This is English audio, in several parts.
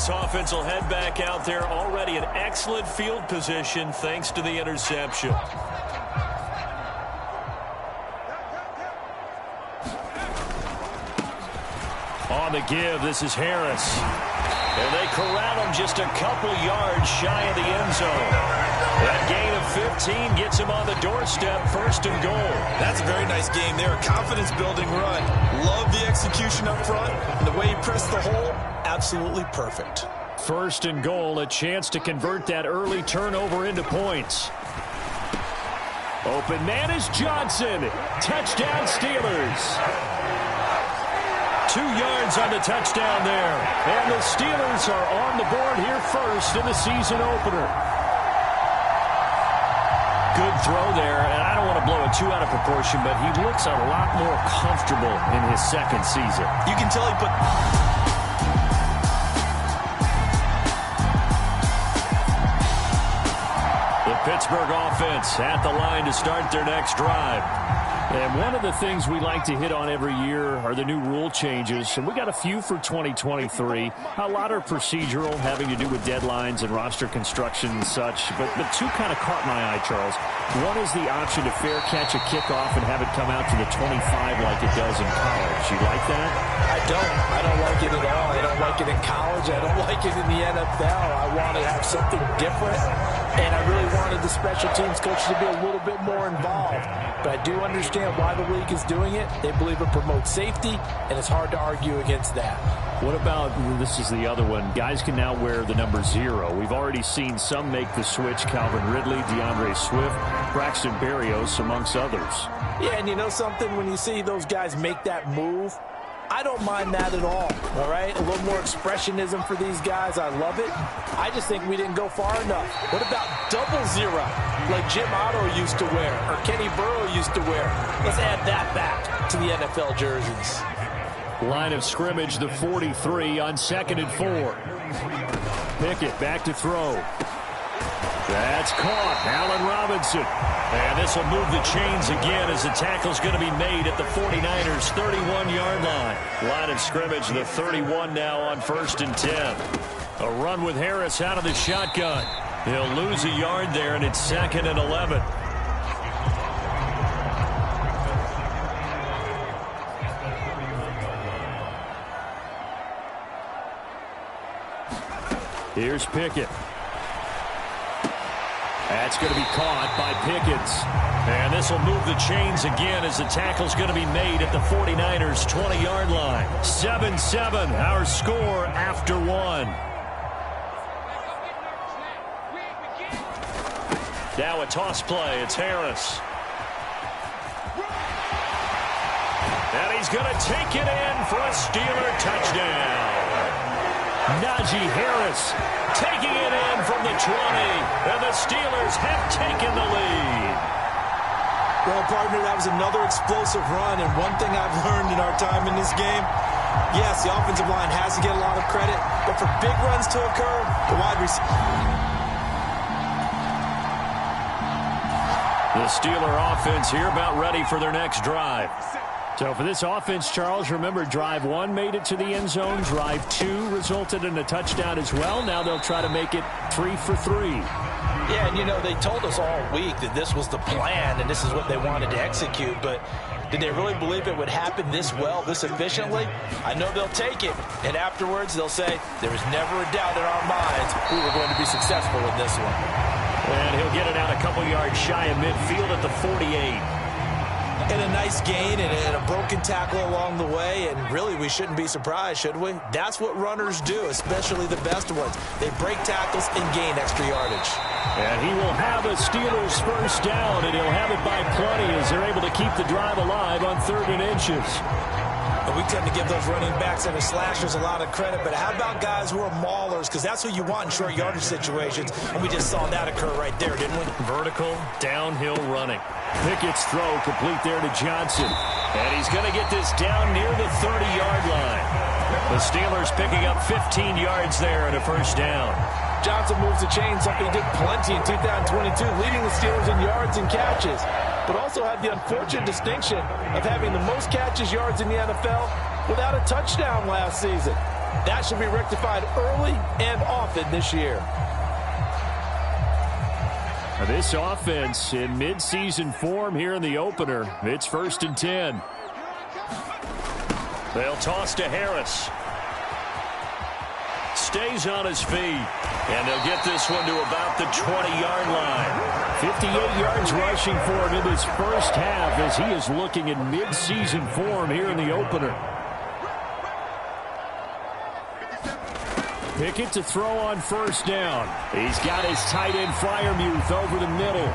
this offense will head back out there. Already an excellent field position thanks to the interception. On the give, this is Harris. And they corral him just a couple yards shy of the end zone. That gain of 15 gets him on the doorstep, 1st and goal. That's a very nice game there. A confidence-building run. Love the execution up front. And the way he pressed the hole, absolutely perfect. 1st and goal, a chance to convert that early turnover into points. Open man is Johnson. Touchdown Steelers. 2 yards on the touchdown there. And the Steelers are on the board here first in the season opener. Good throw there, and I don't want to blow it too out of proportion, but he looks a lot more comfortable in his 2nd season. You can tell he put... The Pittsburgh offense at the line to start their next drive. And one of the things we like to hit on every year are the new rule changes. And we got a few for 2023. A lot are procedural, having to do with deadlines and roster construction and such. But two kind of caught my eye, Charles. One is the option to fair catch a kickoff and have it come out to the 25 like it does in college. You like that? I don't like it at all. I don't like it in college. I don't like it in the NFL. I want to have something different. And I really wanted the special teams coach to be a little bit more involved. But I do understand why the league is doing it. They believe it promotes safety, and it's hard to argue against that. What about, this is the other one, guys can now wear the number 0. We've already seen some make the switch, Calvin Ridley, DeAndre Swift, Braxton Berrios, amongst others. Yeah, and you know something? When you see those guys make that move, I don't mind that at all right? A little more expressionism for these guys. I love it. I just think we didn't go far enough. What about double 0, like Jim Otto used to wear or Kenny Burrow used to wear? Let's add that back to the NFL jerseys. Line of scrimmage, the 43 on 2nd and 4. Pickett back to throw. That's caught. Allen Robinson. And this will move the chains again as the tackle's going to be made at the 49ers' 31-yard line. Line of scrimmage, the 31 now on 1st and 10. A run with Harris out of the shotgun. He'll lose a yard there, and it's 2nd and 11. Here's Pickett. That's going to be caught by Pickens. And this will move the chains again as the tackle's going to be made at the 49ers' 20-yard line. 7-7, our score after 1. Now a toss play. It's Harris. And he's going to take it in for a Steeler touchdown. Najee Harris taking it in from the 20, and the Steelers have taken the lead. Well, partner, that was another explosive run, and one thing I've learned in our time in this game, yes, the offensive line has to get a lot of credit, but for big runs to occur, the wide receiver. The Steeler offense here about ready for their next drive. So for this offense, Charles, remember drive 1 made it to the end zone. Drive 2 resulted in a touchdown as well. Now they'll try to make it 3 for 3. Yeah, and you know, they told us all week that this was the plan and this is what they wanted to execute, but did they really believe it would happen this well, this efficiently? I know they'll take it, and afterwards they'll say, there was never a doubt in our minds we were going to be successful in this one. And he'll get it out a couple yards shy of midfield at the 48. And a nice gain and a broken tackle along the way, and really we shouldn't be surprised, should we? That's what runners do, especially the best ones. They break tackles and gain extra yardage. And he will have a Steelers first down, and he'll have it by plenty as they're able to keep the drive alive on 3rd and inches. But we tend to give those running backs and the slashers a lot of credit, but how about guys who are maulers? Because that's who you want in short yardage situations, and we just saw that occur right there, didn't we? Vertical, downhill running. Pickett's throw complete there to Johnson. And he's going to get this down near the 30-yard line. The Steelers picking up 15 yards there and a first down. Johnson moves the chain, something he did plenty in 2022, leading the Steelers in yards and catches, but also had the unfortunate distinction of having the most catches yards in the NFL without a touchdown last season. That should be rectified early and often this year. This offense in midseason form here in the opener. It's 1st and 10. They'll toss to Harris. Stays on his feet. And they'll get this one to about the 20-yard line. 58 yards rushing for him in this first half as he is looking in midseason form here in the opener. Pickett to throw on 1st down. He's got his tight end Freiermuth over the middle.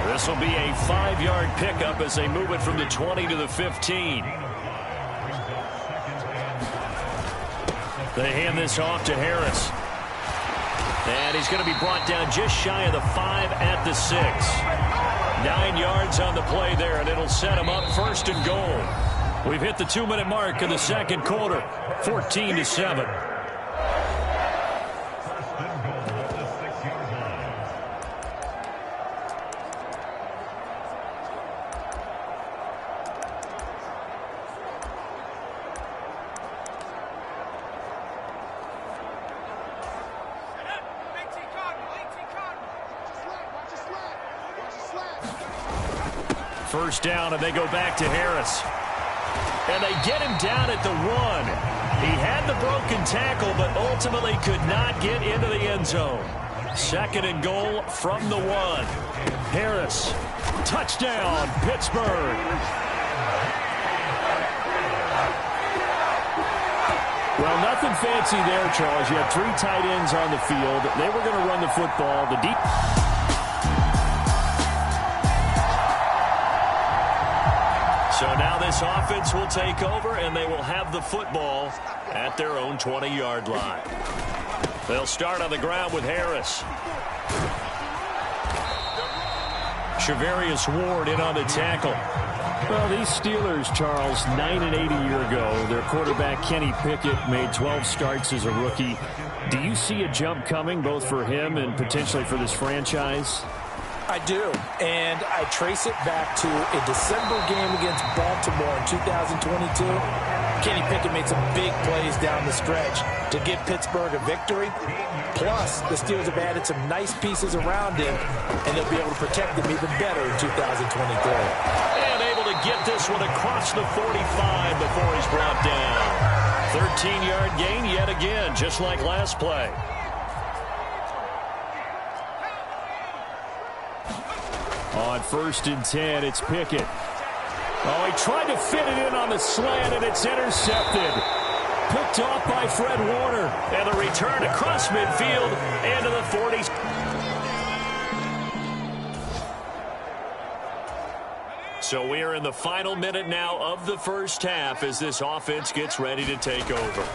This will be a 5-yard pickup as they move it from the 20 to the 15. They hand this off to Harris. And he's going to be brought down just shy of the 5 at the 6. 9 yards on the play there, and it'll set him up 1st and goal. We've hit the 2-minute mark in the second quarter, 14-7. First down, and they go back to Harris. And they get him down at the 1. He had the broken tackle, but ultimately could not get into the end zone. 2nd and goal from the 1. Harris, touchdown, Pittsburgh. Well, nothing fancy there, Charles. You had 3 tight ends on the field. They were going to run the football. The deep... So now this offense will take over, and they will have the football at their own 20-yard line. They'll start on the ground with Harris. Shavarius Ward in on the tackle. Well, these Steelers, Charles, 9-8 a year ago. Their quarterback, Kenny Pickett, made 12 starts as a rookie. Do you see a jump coming, both for him and potentially for this franchise? I do, and I trace it back to a December game against Baltimore in 2022. Kenny Pickett made some big plays down the stretch to give Pittsburgh a victory. Plus, the Steelers have added some nice pieces around him, and they'll be able to protect him even better in 2023. And able to get this one across the 45 before he's brought down. 13-yard gain yet again, just like last play. On 1st and 10, it's Pickett. Oh, he tried to fit it in on the slant, and it's intercepted. Picked off by Fred Warner. And the return across midfield into the 40s. So we are in the final minute now of the first half as this offense gets ready to take over.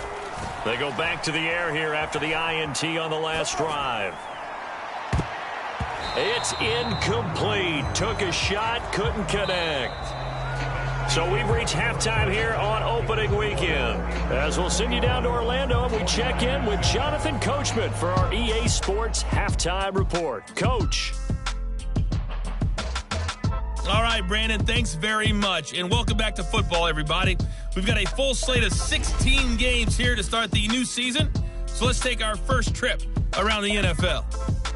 They go back to the air here after the INT on the last drive. It's incomplete. Took a shot, couldn't connect. So we've reached halftime here on opening weekend. As we'll send you down to Orlando, and we check in with Jonathan Coachman for our EA Sports Halftime Report. Coach. All right, Brandon, thanks very much. And welcome back to football, everybody. We've got a full slate of 16 games here to start the new season. So let's take our first trip around the NFL.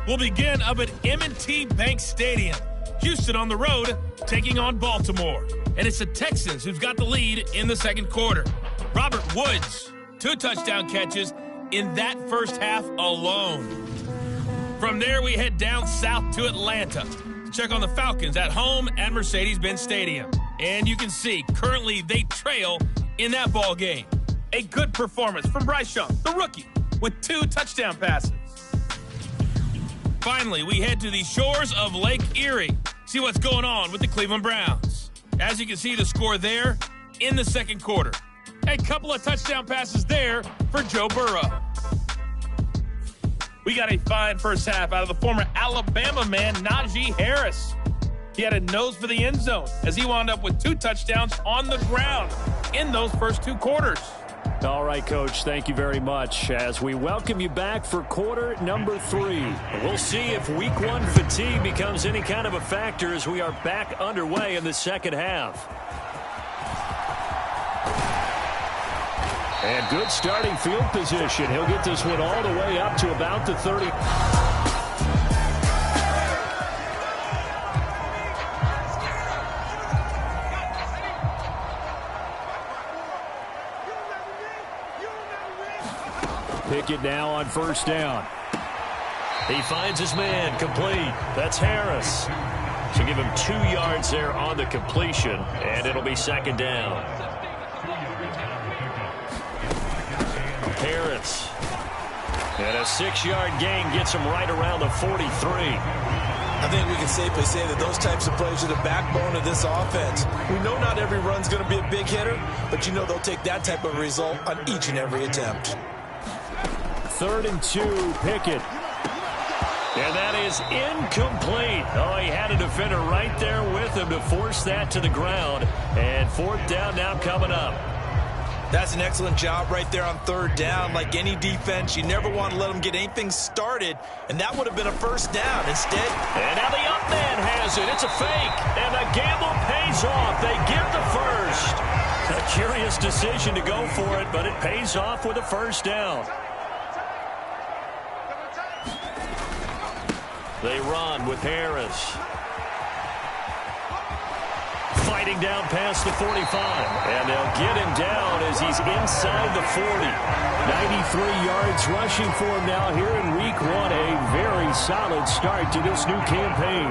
We'll begin up at M&T Bank Stadium. Houston on the road, taking on Baltimore. And it's the Texans who've got the lead in the second quarter. Robert Woods, 2 touchdown catches in that first half alone. From there, we head down south to Atlanta to check on the Falcons at home at Mercedes-Benz Stadium. And you can see, currently they trail in that ball game. A good performance from Bryce Young, the rookie, with 2 touchdown passes. Finally, we head to the shores of Lake Erie, see what's going on with the Cleveland Browns. As you can see, the score there in the second quarter. A couple of touchdown passes there for Joe Burrow. We got a fine first half out of the former Alabama man, Najee Harris. He had a nose for the end zone as he wound up with 2 touchdowns on the ground in those first 2 quarters. All right, Coach, thank you very much. As we welcome you back for quarter number 3. We'll see if week 1 fatigue becomes any kind of a factor as we are back underway in the second half. And good starting field position. He'll get this one all the way up to about the 30. Pickett now on first down. He finds his man, complete. That's Harris. So give him 2 yards there on the completion, and it'll be second down. Harris. And a 6-yard gain gets him right around the 43. I think we can safely say that those types of plays are the backbone of this offense. We know not every run's going to be a big hitter, but you know they'll take that type of result on each and every attempt. 3rd and 2, Pickett. And that is incomplete. Oh, he had a defender right there with him to force that to the ground. And 4th down now coming up. That's an excellent job right there on 3rd down. Like any defense, you never want to let them get anything started, and that would have been a first down. Instead, and now the up man has it. It's a fake, and the gamble pays off. They get the first. A curious decision to go for it, but it pays off with a first down. They run with Harris. Fighting down past the 45. And they'll get him down as he's inside the 40. 93 yards rushing for him now here in week 1. A very solid start to this new campaign.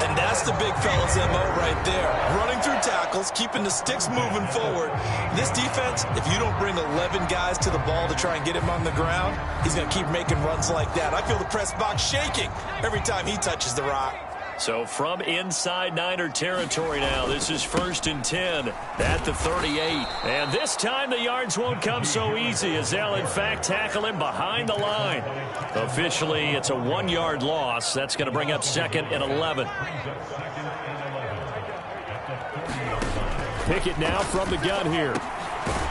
And that's the big fella's MO right there. Running through tackles, keeping the sticks moving forward. This defense, if you don't bring 11 guys to the ball to try and get him on the ground, he's going to keep making runs like that. I feel the press box shaking every time he touches the rock. So from inside Niner territory now, this is 1st and 10 at the 38. And this time the yards won't come so easy as they'll in fact tackle him behind the line. Officially, it's a 1-yard loss. That's going to bring up 2nd and 11. Pickett now from the gun here.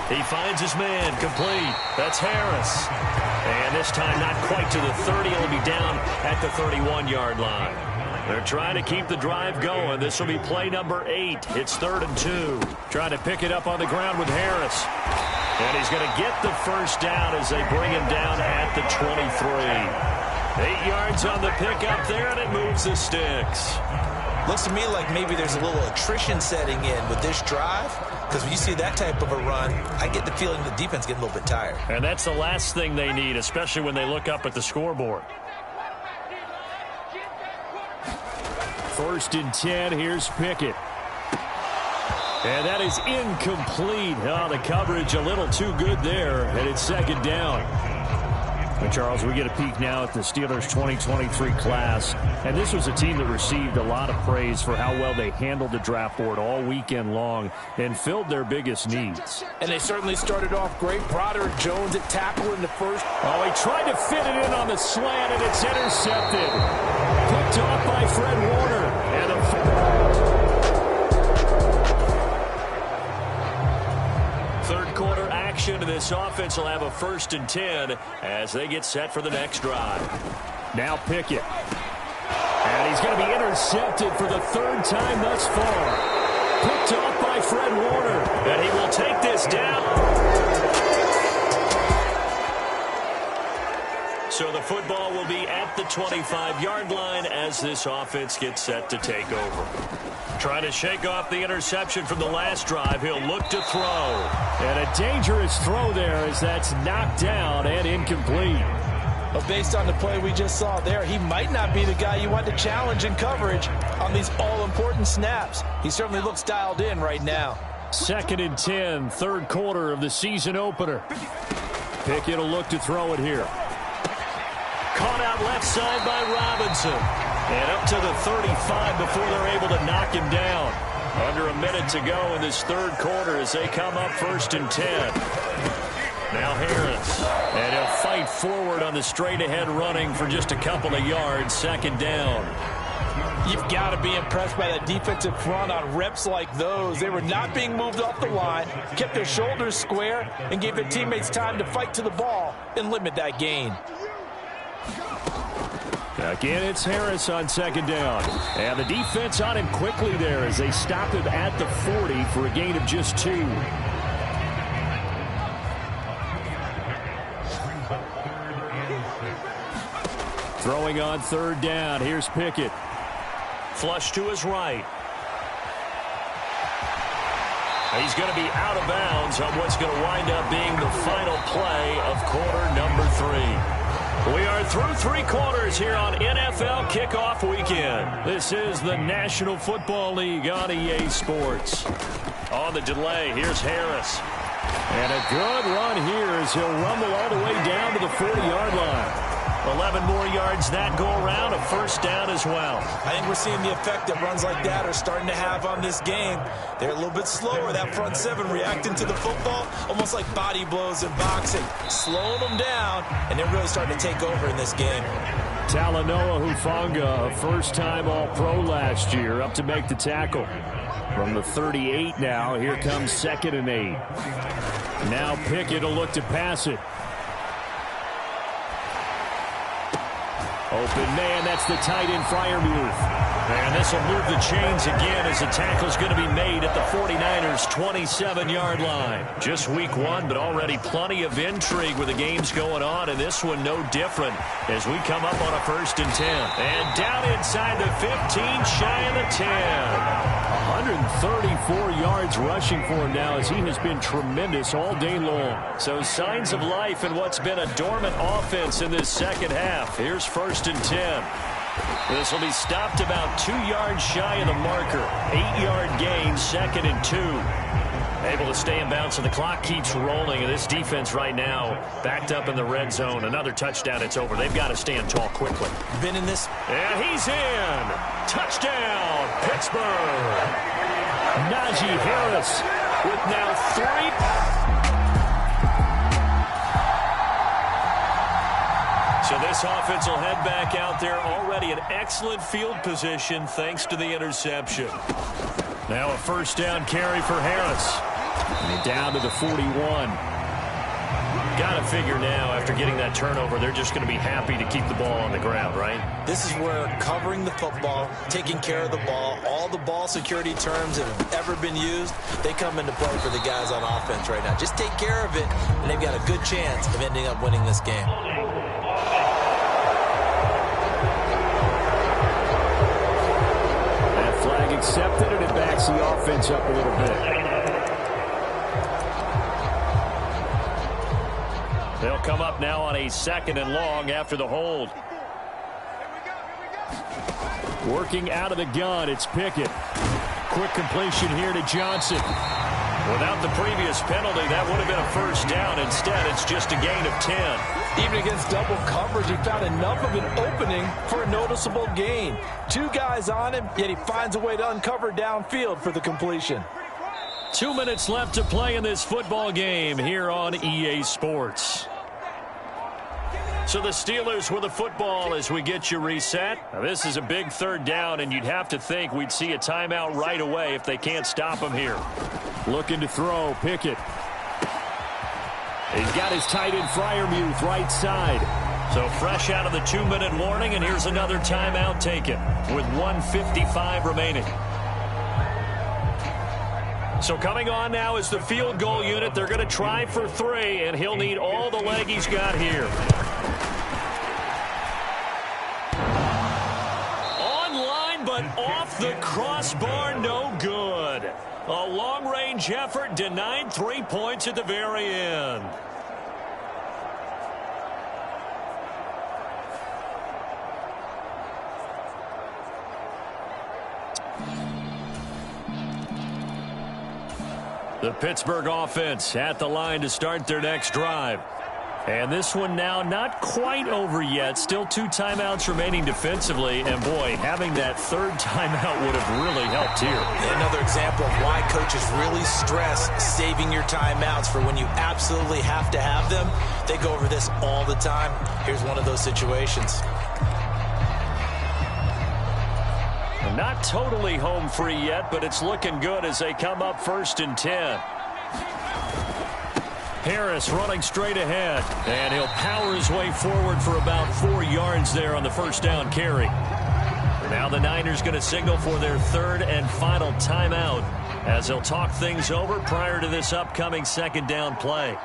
He finds his man, complete. That's Harris. And this time not quite to the 30. He'll be down at the 31-yard line. They're trying to keep the drive going. This will be play number 8. It's 3rd and 2. Trying to pick it up on the ground with Harris. And he's going to get the first down as they bring him down at the 23. 8 yards on the pickup there, and it moves the sticks. Looks to me like maybe there's a little attrition setting in with this drive, because when you see that type of a run, I get the feeling the defense getting a little bit tired. And that's the last thing they need, especially when they look up at the scoreboard. 1st and 10, here's Pickett. And that is incomplete. Oh, the coverage a little too good there, and it's 2nd down. And Charles, we get a peek now at the Steelers 2023 class. And this was a team that received a lot of praise for how well they handled the draft board all weekend long and filled their biggest needs. And they certainly started off great. Broderick Jones at tackle in the first. Oh, he tried to fit it in on the slant, and it's intercepted. Picked off by Fred Warner. And third quarter action, and this offense will have a 1st and 10 as they get set for the next drive. Now Pickett. And he's going to be intercepted for the 3rd time thus far. Picked off by Fred Warner. And he will take this down. So the football will be at the 25-yard line as this offense gets set to take over. Trying to shake off the interception from the last drive. He'll look to throw. And a dangerous throw there as that's knocked down and incomplete. But based on the play we just saw there, he might not be the guy you want to challenge in coverage on these all-important snaps. He certainly looks dialed in right now. 2nd and 10, 3rd quarter of the season opener. Pickett will look to throw it here. Caught out left side by Robinson. And up to the 35 before they're able to knock him down. Under a minute to go in this 3rd quarter as they come up 1st and 10. Now Harris. And he'll fight forward on the straight-ahead running for just a couple of yards. 2nd down. You've got to be impressed by that defensive front on reps like those. They were not being moved off the line, kept their shoulders square, and gave their teammates time to fight to the ball and limit that gain. Again, it's Harris on 2nd down. And the defense on him quickly there as they stop him at the 40 for a gain of just 2. Throwing on third down. Here's Pickett. Flush to his right. He's going to be out of bounds on what's going to wind up being the final play of quarter number 3. We are through 3 quarters here on NFL Kickoff Weekend. This is the National Football League on EA Sports. On the delay, here's Harris. And a good run here as he'll rumble all the way down to the 40-yard line. 11 more yards that go around, a first down as well. I think we're seeing the effect that runs like that are starting to have on this game. They're a little bit slower, that front 7 reacting to the football, almost like body blows in boxing, slowing them down, and they're really starting to take over in this game. Talanoa Hufanga, a first-time All-Pro last year, up to make the tackle. From the 38 now, here comes 2nd and 8. Now Pickett will look to pass it. Open man, that's the tight end Freiermuth. And this will move the chains again as the tackle's going to be made at the 49ers' 27-yard line. Just week 1, but already plenty of intrigue with the games going on, and this one no different as we come up on a 1st and 10. And down inside the 15, shy of the 10. 134 yards rushing for him now as he has been tremendous all day long. So signs of life in what's been a dormant offense in this second half. Here's 1st and 10. This will be stopped about 2 yards shy of the marker. 8-yard gain, 2nd and 2. Able to stay in bounds, and the clock keeps rolling. And this defense right now backed up in the red zone. Another touchdown, it's over. They've got to stand tall quickly. Been in this. And he's in. Touchdown, Pittsburgh. Najee Harris with now 3. So this offense will head back out there, already in excellent field position thanks to the interception. Now a first down carry for Harris. And down to the 41. Got to figure now, after getting that turnover, they're just going to be happy to keep the ball on the ground, right? This is where covering the football, taking care of the ball, all the ball security terms that have ever been used, they come into play for the guys on offense right now. Just take care of it, and they've got a good chance of ending up winning this game. That flag accepted, and it backs the offense up a little bit. They'll come up now on a 2nd and long after the hold. Working out of the gun, it's Pickett. Quick completion here to Johnson. Without the previous penalty, that would have been a first down. Instead, it's just a gain of 10. Even against double coverage, he found enough of an opening for a noticeable gain. 2 guys on him, yet he finds a way to uncover downfield for the completion. 2 minutes left to play in this football game here on EA Sports. So the Steelers with the football as we get you reset. Now this is a big 3rd down, and you'd have to think we'd see a timeout right away if they can't stop him here. Looking to throw, Pickett. He's got his tight end Freiermuth right side. So fresh out of the 2-minute warning, and here's another timeout taken with 1:55 remaining. So coming on now is the field goal unit. They're going to try for 3, and he'll need all the leg he's got here. Online, but off the crossbar, no good. A long-range effort denied 3 points at the very end. The Pittsburgh offense at the line to start their next drive. And this one now not quite over yet. Still 2 timeouts remaining defensively. And, boy, having that 3rd timeout would have really helped here. Another example of why coaches really stress saving your timeouts for when you absolutely have to have them. They go over this all the time. Here's one of those situations. Not totally home free yet, but it's looking good as they come up 1st and 10. Harris running straight ahead, and he'll power his way forward for about 4 yards there on the first down carry. Now the Niners going to signal for their 3rd and final timeout as they'll talk things over prior to this upcoming 2nd down play.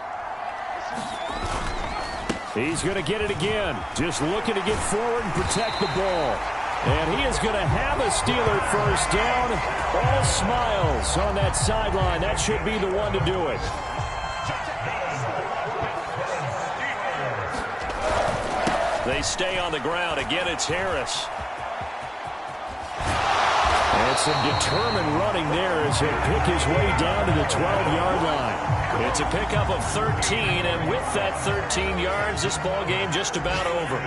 He's going to get it again. Just looking to get forward and protect the ball. And he is going to have a Steeler first down. All smiles on that sideline. That should be the one to do it. They stay on the ground. Again, it's Harris. And some determined running there as he'll pick his way down to the 12-yard line. It's a pickup of 13, and with that 13 yards, this ball game just about over.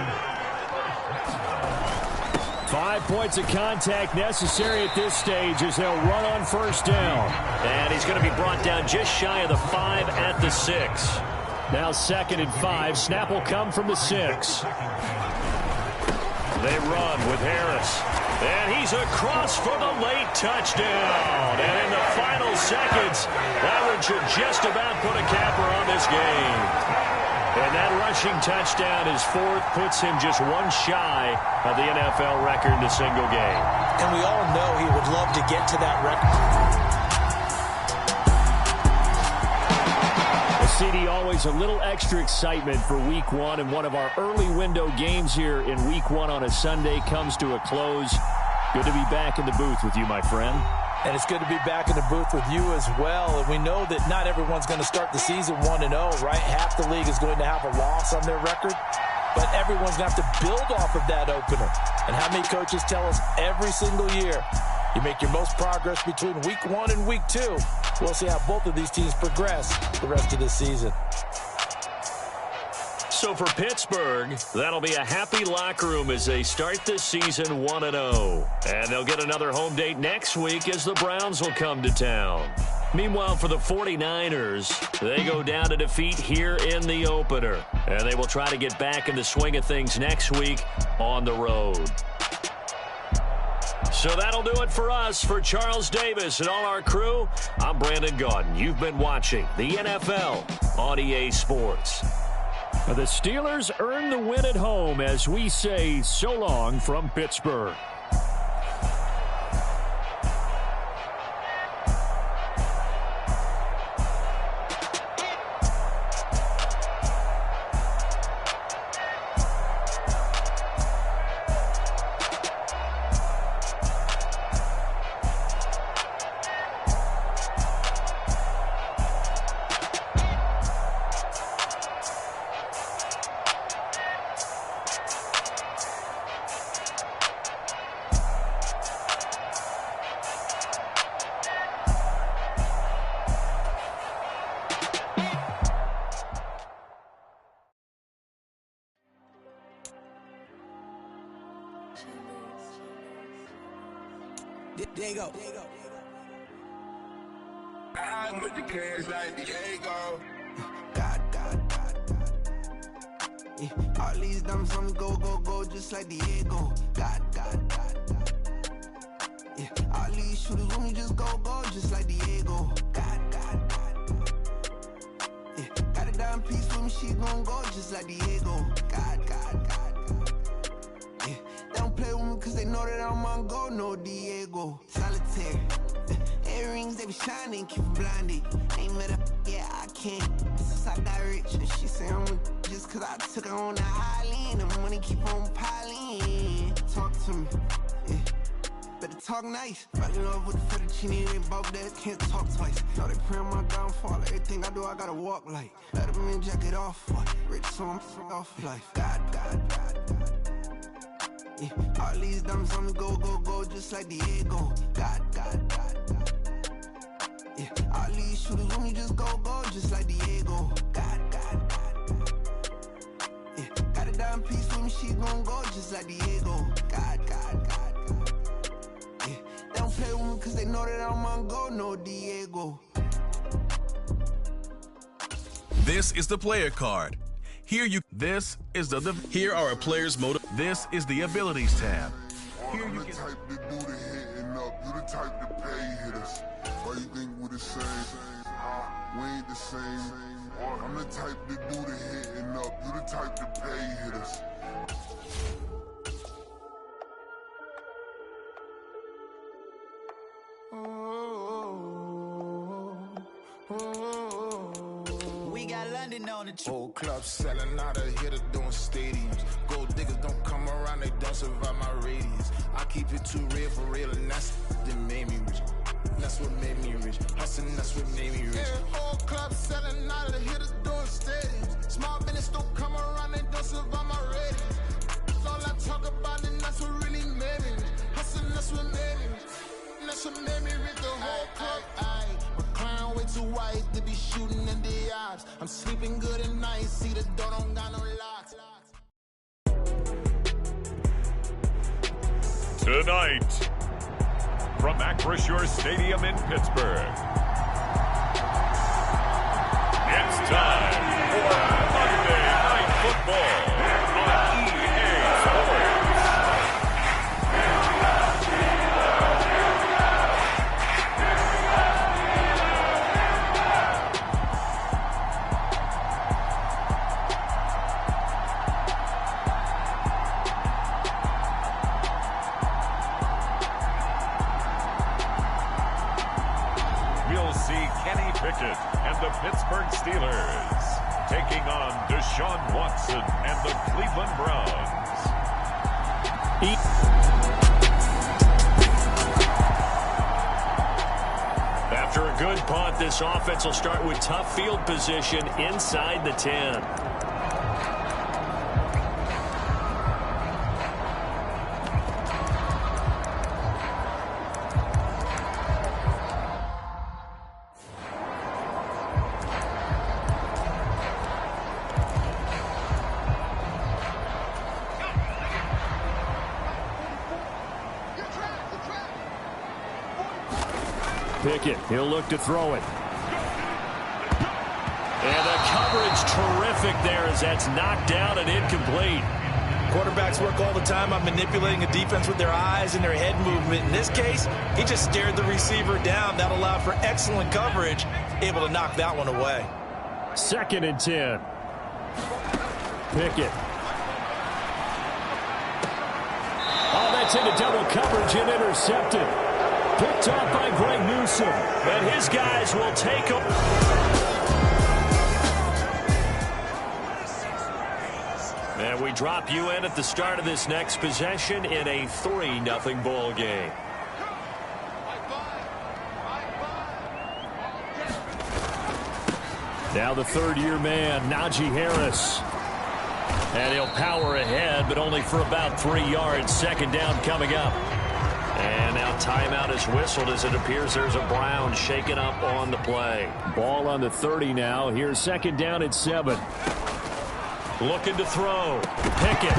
5 points of contact necessary at this stage as they'll run on first down. And he's going to be brought down just shy of the 5 at the 6. Now 2nd and 5. Snap will come from the 6. They run with Harris. And he's across for the late touchdown. And in the final seconds, that one should just about put a capper on this game. And that rushing touchdown, his 4th, puts him just one shy of the NFL record in a single game. And we all know he would love to get to that record. CD, always a little extra excitement for Week 1, and one of our early window games here in Week 1 on a Sunday comes to a close. Good to be back in the booth with you, my friend. And it's good to be back in the booth with you as well. And we know that not everyone's going to start the season 1-0, right? Half the league is going to have a loss on their record. But everyone's going to have to build off of that opener. And how many coaches tell us every single year, you make your most progress between Week 1 and Week 2. We'll see how both of these teams progress the rest of this season. So for Pittsburgh, that'll be a happy locker room as they start this season 1-0. And they'll get another home date next week as the Browns will come to town. Meanwhile, for the 49ers, they go down to defeat here in the opener. And they will try to get back in the swing of things next week on the road. So that'll do it for us. For Charles Davis and all our crew, I'm Brandon Gaudin. You've been watching the NFL on EA Sports. The Steelers earn the win at home as we say so long from Pittsburgh. Diego. I'm with the cash like Diego. God. Yeah, all these dumps on me go, just like Diego. God. Yeah, all these shooters on me just go, just like Diego. God. Yeah, got a dime piece with me, she gon' go just like Diego. God. Yeah, they don't play with me cause they know that I'm on go, no Diego. Solitaire. Earrings, they be shining, keep them blinded. Ain't met up, yeah, I can't. Since I got rich, and she say I'm just cause I took her on the island. The money keep on piling. Talk to me, yeah. Better talk nice. Fell in love with the fettuccine, they both dead, can't talk twice. Now they pray on my downfall, everything I do, I gotta walk like. Let them in, jacket off, rich, so I'm off life. God. Yeah, all these dumps on me go, just like Diego. God. Yeah, all these shooters on me just go, just like Diego. God. Yeah, got a dime piece with me, she gon' go just like Diego. God. Yeah, they don't play with me cause they know that I'm on go, no Diego. This is the player card. Here are a player's motive. This is the abilities tab. Here you the type to do the hitting up. You the type to pay hitters. Why you think we the same? We ain't the same. I'm the type to do the hitting up. You the type to pay hitters. We got London. standing on the truth. Whole club selling out of hitter doing stadiums. Gold diggers don't come around, they don't survive my radius. I keep it too real for real, and that's that made me rich. That's what made me rich. Hustling, that's what made me rich. Yeah, whole club selling out of the hitters doing stadiums. Small business don't come around, they don't survive my radius. That's all I talk about, and that's what really made me rich. Hustling, that's what made me rich. That's what made me rich. The whole club. My crown way too white to be shooting in the odds. I'm sleeping good at night. See the door don't got no locks. Tonight, from Acrisure Stadium in Pittsburgh, it's time for Monday Night Football on EA Sports. Pickett and the Pittsburgh Steelers taking on Deshaun Watson and the Cleveland Browns. After a good punt, this offense will start with tough field position inside the 10. Pickett, he'll look to throw it. And the coverage terrific there as that's knocked down and incomplete. Quarterbacks work all the time on manipulating a defense with their eyes and their head movement. In this case, he just stared the receiver down. That allowed for excellent coverage, able to knock that one away. 2nd and 10. Pickett. Oh, that's into double coverage and intercepted. Picked off by Greg Newsome. And his guys will take him. And we drop you in at the start of this next possession in a 3-0 ball game. Now the third-year man, Najee Harris. And he'll power ahead, but only for about 3 yards. 2nd down coming up. And now timeout is whistled as it appears there's a Brown shaken up on the play. Ball on the 30 now. Here's 2nd down at 7. Looking to throw. Pickett.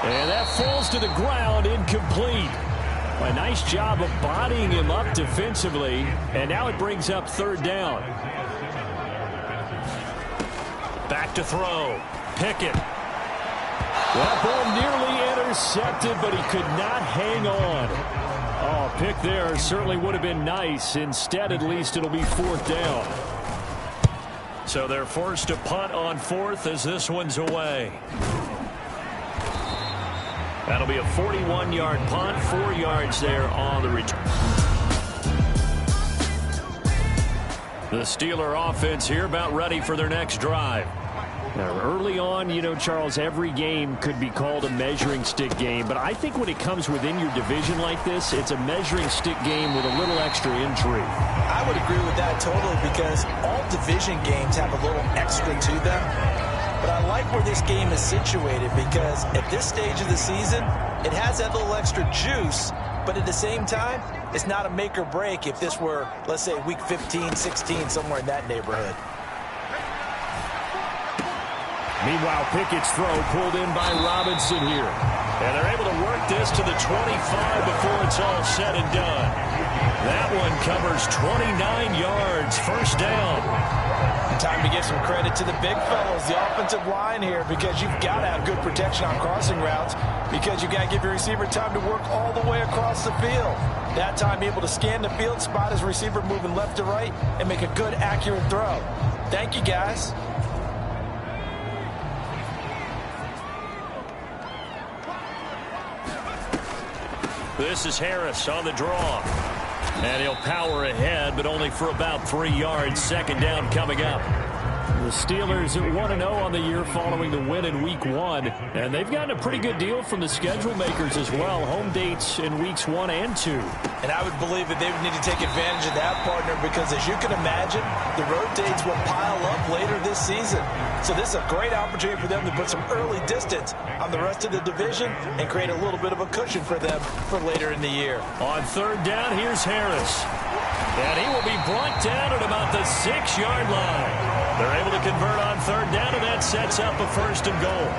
And that falls to the ground, incomplete. A nice job of bodying him up defensively. And now it brings up 3rd down. Back to throw. Pickett. That ball nearly intercepted, but he could not hang on. Oh, pick there certainly would have been nice. Instead, at least, it'll be 4th down. So they're forced to punt on 4th as this one's away. That'll be a 41-yard punt, 4 yards there on the return. The Steeler offense here about ready for their next drive. Now, early on, you know, Charles, every game could be called a measuring stick game. But I think when it comes within your division like this, it's a measuring stick game with a little extra intrigue. I would agree with that totally because all division games have a little extra to them. But I like where this game is situated because at this stage of the season, it has that little extra juice. But at the same time, it's not a make or break if this were, let's say, week 15, 16, somewhere in that neighborhood. Meanwhile, Pickett's throw pulled in by Robinson here. And they're able to work this to the 25 before it's all said and done. That one covers 29 yards, 1st down. Time to give some credit to the big fellows, the offensive line here, because you've got to have good protection on crossing routes because you've got to give your receiver time to work all the way across the field. That time, able to scan the field, spot his receiver moving left to right, and make a good, accurate throw. Thank you, guys. This is Harris on the draw. And he'll power ahead, but only for about 3 yards. 2nd down coming up. The Steelers at 1-0 on the year following the win in Week 1. And they've gotten a pretty good deal from the schedule makers as well. Home dates in Weeks 1 and 2. And I would believe that they would need to take advantage of that, partner, because as you can imagine, the road dates will pile up later this season. So this is a great opportunity for them to put some early distance on the rest of the division and create a little bit of a cushion for them for later in the year. On third down, here's Harris. And he will be brought down at about the 6-yard line. They're able to convert on third down, and that sets up a first and goal.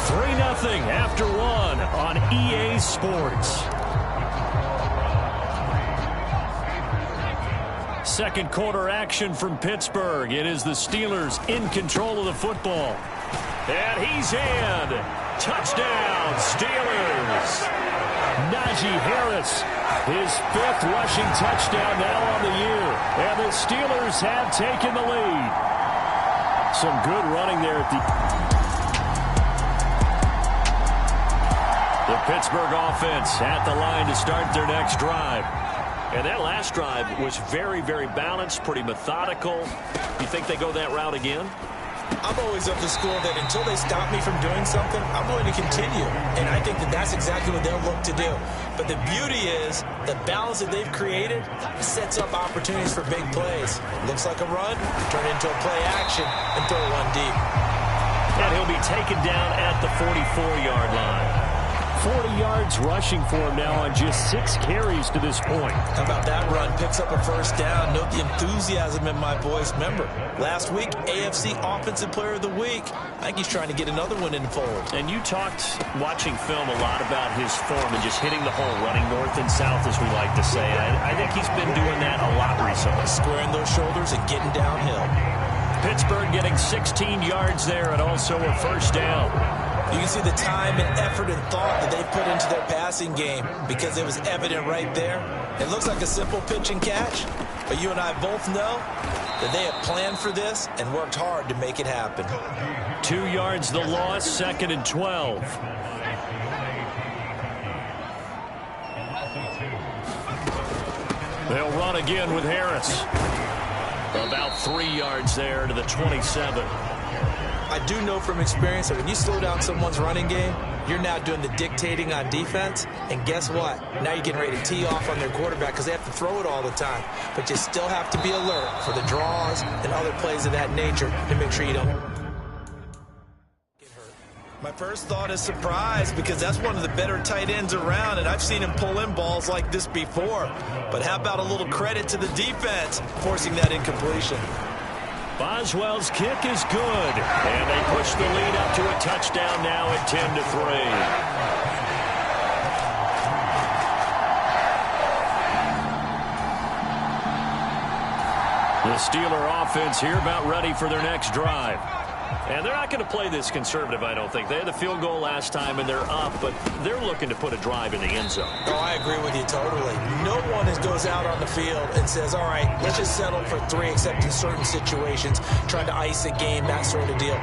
3-0 after 1 on EA Sports. Second quarter action from Pittsburgh. It is the Steelers in control of the football. And he's in. Touchdown, Steelers. Najee Harris, his 5th rushing touchdown now on the year. And the Steelers have taken the lead. Some good running there at the Pittsburgh offense at the line to start their next drive. And that last drive was very, very balanced, pretty methodical. You think they go that route again? I'm always of the school that until they stop me from doing something, I'm going to continue. And I think that that's exactly what they'll look to do. But the beauty is the balance that they've created sets up opportunities for big plays. Looks like a run, turn it into a play action, and throw one deep. And he'll be taken down at the 44-yard line. 40 yards rushing for him now on just 6 carries to this point. How about that run? Picks up a first down. Note the enthusiasm in my voice. Remember, last week, AFC Offensive Player of the Week. I think he's trying to get another one in the fold. And you talked, watching film, a lot about his form and just hitting the hole, running north and south, as we like to say. I think he's been doing that a lot recently. Squaring those shoulders and getting downhill. Pittsburgh getting 16 yards there and also a first down. You can see the time and effort and thought that they put into their passing game because it was evident right there. It looks like a simple pitch and catch, but you and I both know that they have planned for this and worked hard to make it happen. 2 yards the loss, 2nd and 12. They'll run again with Harris. About 3 yards there to the 27. I do know from experience that when you slow down someone's running game, you're now doing the dictating on defense. And guess what? Now you're getting ready to tee off on their quarterback because they have to throw it all the time. But you still have to be alert for the draws and other plays of that nature to make sure you don't get hurt. My first thought is surprise because that's one of the better tight ends around, and I've seen him pull in balls like this before. But how about a little credit to the defense forcing that incompletion? Boswell's kick is good, and they push the lead up to a touchdown now at 10-3. The Steeler offense here about ready for their next drive. And they're not going to play this conservative, I don't think. They had the field goal last time, and they're up, but they're looking to put a drive in the end zone. Oh, I agree with you totally. No one goes out on the field and says, all right, let's just settle for 3, except in certain situations, trying to ice a game, that sort of deal.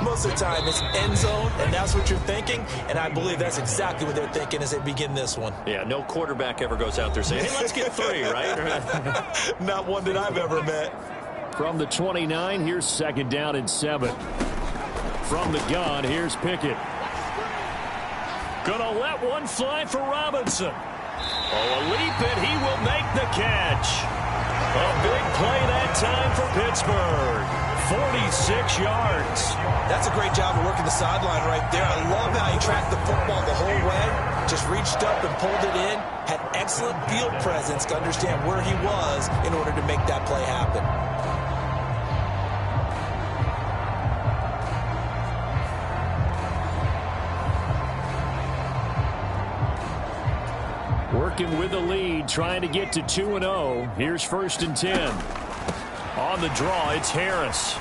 Most of the time, it's end zone, and that's what you're thinking, and I believe that's exactly what they're thinking as they begin this one. Yeah, no quarterback ever goes out there saying, hey, let's get 3, right? Not one that I've ever met. From the 29, here's 2nd down and 7. From the gun, here's Pickett. Gonna let one fly for Robinson. Oh, a leap, and he will make the catch. A big play that time for Pittsburgh. 46 yards. That's a great job of working the sideline right there. I love how he tracked the football the whole way. Just reached up and pulled it in. Had excellent field presence to understand where he was in order to make that play happen. Working with the lead, trying to get to 2-0. Here's 1st and 10. On the draw, it's Harris.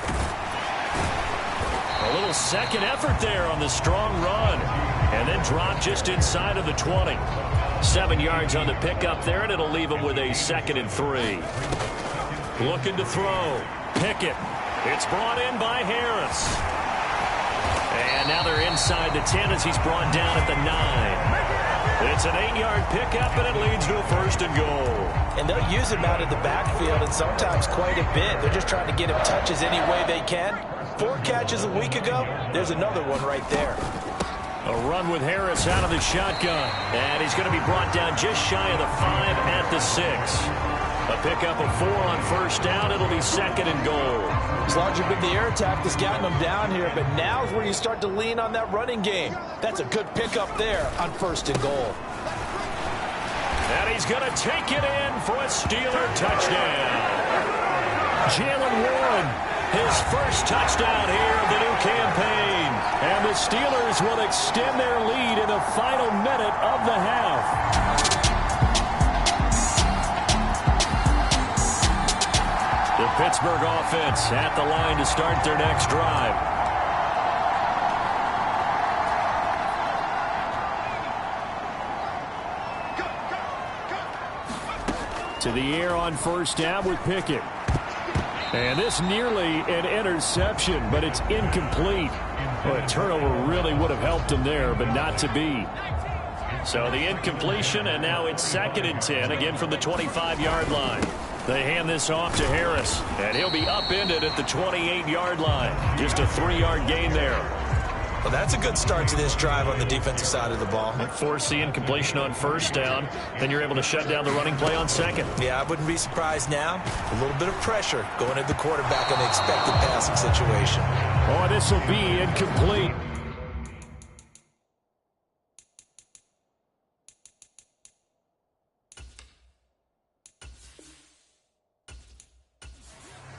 A little second effort there on the strong run. And then drop just inside of the 20. 7 yards on the pickup there, and it'll leave him with a 2nd and 3. Looking to throw. Pickett. It's brought in by Harris. And now they're inside the 10 as he's brought down at the 9. It's an 8-yard pickup, and it leads to a 1st and goal. and they'll use him out in the backfield, and sometimes quite a bit. They're just trying to get him touches any way they can. 4 catches a week ago, there's another one right there. A run with Harris out of the shotgun. And he's going to be brought down just shy of the 5 at the 6. A pickup of 4 on first down. It'll be 2nd and goal. It's largely been the air attack that's gotten them down here, but now's where you start to lean on that running game. That's a good pickup there on 1st and goal. And he's going to take it in for a Steeler touchdown. Jaylen Warren, his first touchdown here of the new campaign. And the Steelers will extend their lead in the final minute of the half. The Pittsburgh offense at the line to start their next drive. To the air on first down with Pickett. And this nearly an interception, but it's incomplete. Well, a turnover really would have helped him there, but not to be. So the incompletion, and now it's 2nd and 10, again from the 25-yard line. They hand this off to Harris, and he'll be upended at the 28-yard line. Just a 3-yard gain there. Well, that's a good start to this drive on the defensive side of the ball. Force the incompletion on first down, then you're able to shut down the running play on 2nd. Yeah, I wouldn't be surprised now. A little bit of pressure going at the quarterback in the expected passing situation. Oh, this will be incomplete.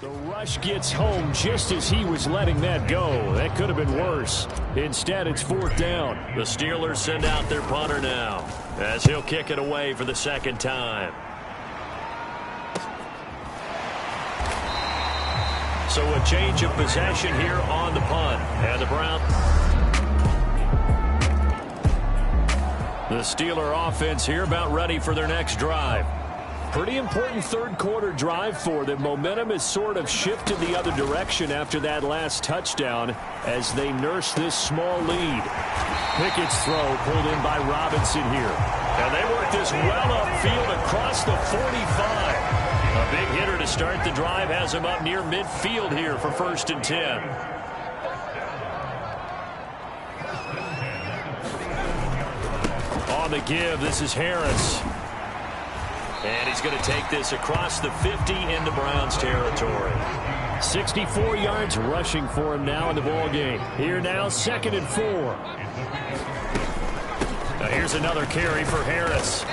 The rush gets home just as he was letting that go. That could have been worse. Instead, it's 4th down. The Steelers send out their punter now as he'll kick it away for the 2nd time. So a change of possession here on the punt. And the Browns. The Steeler offense here about ready for their next drive. Pretty important 3rd quarter drive for them. Momentum has sort of shifted the other direction after that last touchdown as they nurse this small lead. Pickett's throw pulled in by Robinson here. And they work this well upfield across the 45. A big hitter to start the drive has him up near midfield here for 1st and 10. On the give, this is Harris. And he's going to take this across the 50 into Browns territory. 64 yards rushing for him now in the ball game. Here now, 2nd and 4. Now here's another carry for Harris.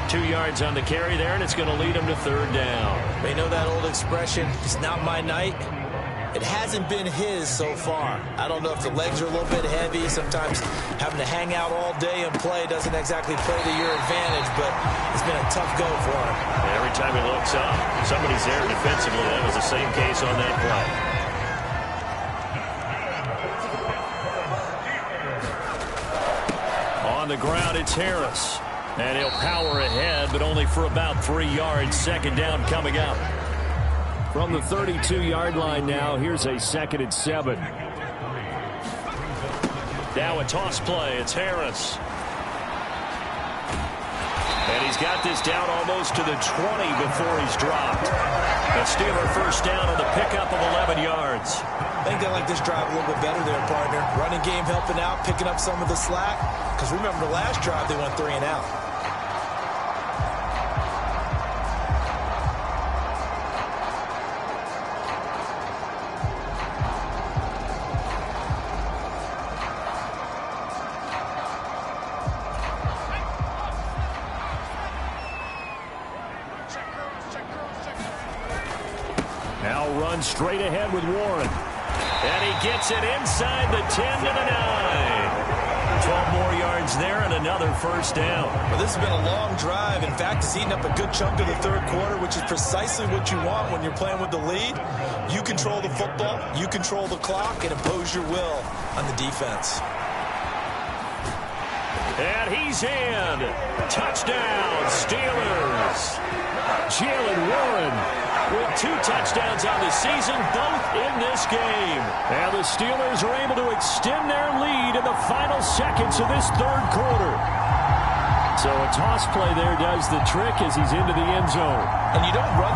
2 yards on the carry there, and it's going to lead him to 3rd down. They know that old expression, it's not my night. It hasn't been his so far. I don't know if the legs are a little bit heavy. Sometimes having to hang out all day and play doesn't exactly play to your advantage, but it's been a tough go for him. Every time he looks up, somebody's there defensively. That was the same case on that play. On the ground, it's Harris. And he'll power ahead, but only for about 3 yards. 2nd down coming up. From the 32-yard line now, here's a 2nd and 7. Now a toss play. It's Harris. And he's got this down almost to the 20 before he's dropped. A Steeler 1st down on the pickup of 11 yards. I think they like this drive a little bit better there, partner. Running game helping out, picking up some of the slack. Because remember the last drive, they went 3 and out. Straight ahead with Warren. And he gets it inside the 10 to the 9. 12 more yards there and another 1st down. Well, this has been a long drive. In fact, it's eaten up a good chunk of the 3rd quarter, which is precisely what you want when you're playing with the lead. You control the football, you control the clock, and impose your will on the defense. And he's in. Touchdown, Steelers. Jaylen Warren with 2 touchdowns on the season, both in this game. And the Steelers are able to extend their lead in the final seconds of this 3rd quarter. So a toss play there does the trick as he's into the end zone. And you don't run.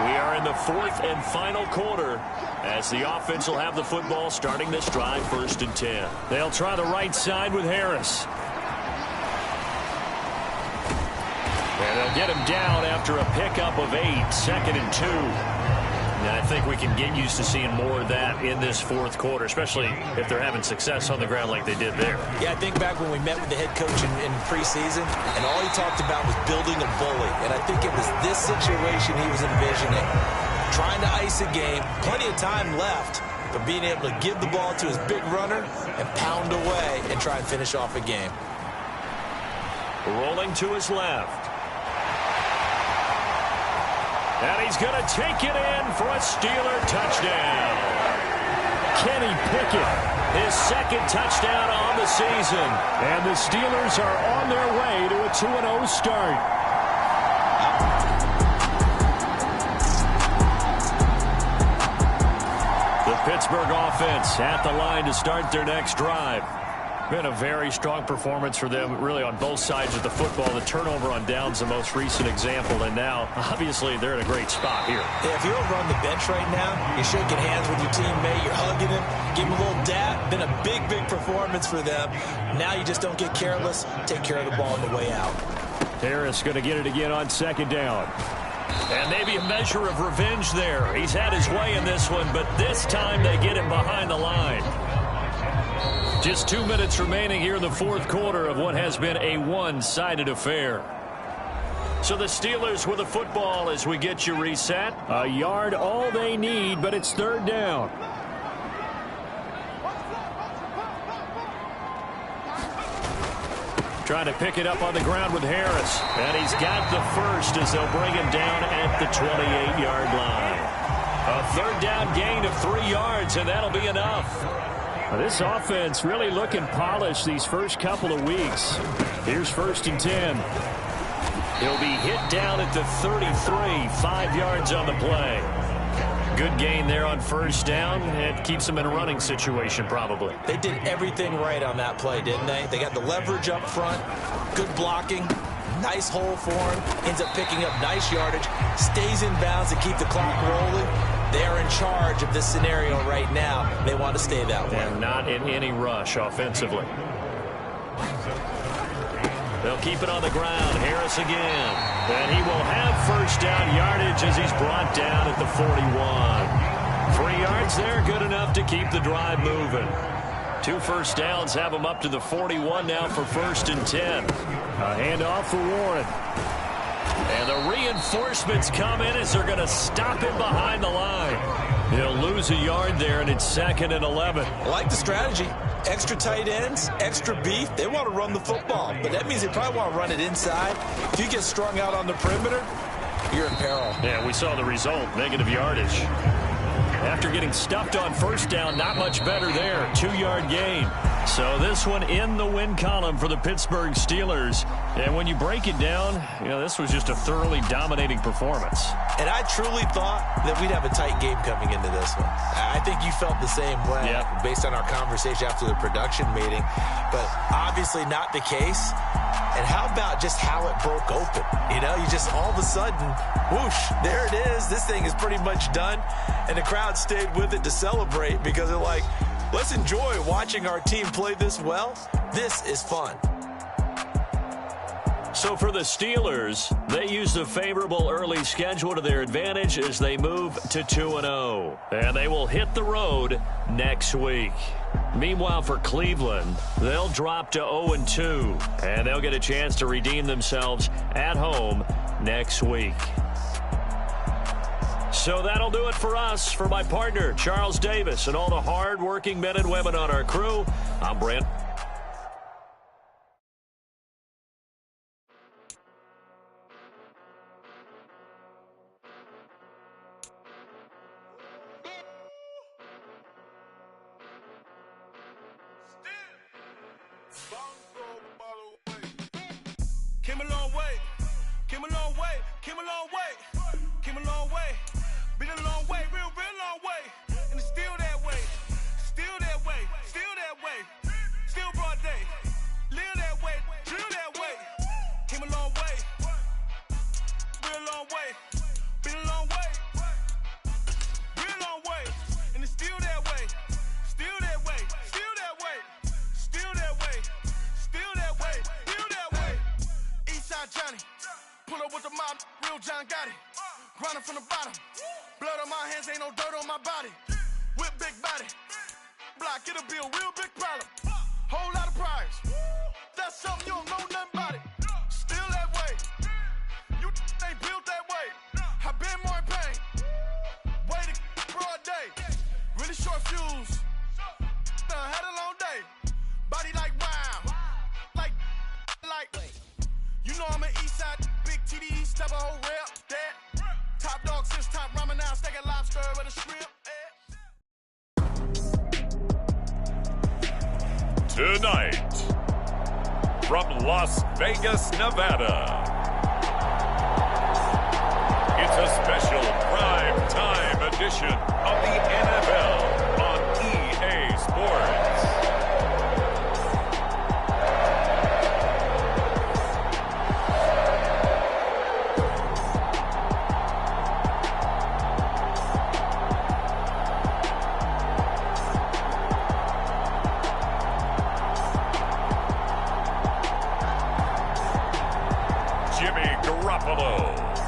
We are in the fourth and final quarter as the offense will have the football starting this drive, 1st and 10. They'll try the right side with Harris. And they'll get him down after a pickup of 8, 2nd and 2. And I think we can get used to seeing more of that in this fourth quarter, especially if they're having success on the ground like they did there. Yeah, I think back when we met with the head coach in preseason, and all he talked about was building a bully. And I think it was this situation he was envisioning. Trying to ice a game, plenty of time left, but being able to give the ball to his big runner and pound away and try and finish off a game. Rolling to his left. And he's going to take it in for a Steeler touchdown. Kenny Pickett, his 2nd touchdown on the season. And the Steelers are on their way to a 2-0 start. The Pittsburgh offense at the line to start their next drive. Been a very strong performance for them, really, on both sides of the football. The turnover on downs, the most recent example, and now, obviously, they're in a great spot here. Yeah, if you're over on the bench right now, you're shaking hands with your teammate, you're hugging him, give him a little dap. Been a big, big performance for them. Now you just don't get careless. Take care of the ball on the way out. Harris going to get it again on 2nd down. And maybe a measure of revenge there. He's had his way in this one, but this time they get him behind the line. Just 2 minutes remaining here in the fourth quarter of what has been a one-sided affair. So the Steelers with the football as we get you reset. A yard all they need, but it's 3rd down. Trying to pick it up on the ground with Harris. And he's got the first as they'll bring him down at the 28-yard line. A 3rd down gain of 3 yards, and that'll be enough. This offense really looking polished these first couple of weeks. Here's 1st and 10. He'll be hit down at the 33, 5 yards on the play. Good gain there on 1st down. It keeps them in a running situation probably. They did everything right on that play, didn't they? They got the leverage up front, good blocking, nice hole for him, ends up picking up nice yardage, stays in bounds to keep the clock rolling. They're in charge of this scenario right now. They want to stay that way. And not in any rush offensively. They'll keep it on the ground. Harris again. And he will have 1st down yardage as he's brought down at the 41. 3 yards there, good enough to keep the drive moving. 2 first downs have him up to the 41 now for 1st and 10. A handoff for Warren. And the reinforcements come in as they're going to stop him behind the line. He'll lose a yard there, and it's 2nd and 11. I like the strategy. Extra tight ends, extra beef. They want to run the football, but that means they probably want to run it inside. If you get strung out on the perimeter, you're in peril. Yeah, we saw the result, negative yardage. After getting stuffed on 1st down, not much better there. 2-yard gain. So this one in the win column for the Pittsburgh Steelers. And when you break it down, this was just a thoroughly dominating performance. And I truly thought that we'd have a tight game coming into this one. I think you felt the same way based on our conversation after the production meeting. But obviously not the case. And how about just how it broke open? You just all of a sudden, whoosh, there it is. This thing is pretty much done. And the crowd stayed with it to celebrate because they're like, let's enjoy watching our team play this well. This is fun. So for the Steelers, they use the favorable early schedule to their advantage as they move to 2-0. And they will hit the road next week. Meanwhile, for Cleveland, they'll drop to 0-2. And they'll get a chance to redeem themselves at home next week. So that'll do it for us. For my partner, Charles Davis, and all the hard-working men and women on our crew, I'm Brent. Came a long way, came a long way, came a long way, came a long way, been a long way, real long way, and it's still that way, still that way, still still broad day. Live that way, drill that way. Came a long way, real long way. Been a long way, real long way. And it's still that way, still that way, still that way, still that way, still that way, still that way. Eastside Johnny, pull up with the mob, real John Gotti. Grinding from the bottom, blood on my hands, ain't no dirt on my body. Whip big body, block, it'll be a real big problem. Whole lot of priors, that's something you don't know nothing about it. Still that way, you ain't built that way. I been more in pain, way to broad day. Really short fuse, had a long day. Body like wow, like, you know I'm an Eastside, big TD, step a whole rep, that. Top dog since top ramen now, steak and lobster with a shrimp. Tonight, from Las Vegas, Nevada, it's a special prime time edition of the NFL on EA Sports.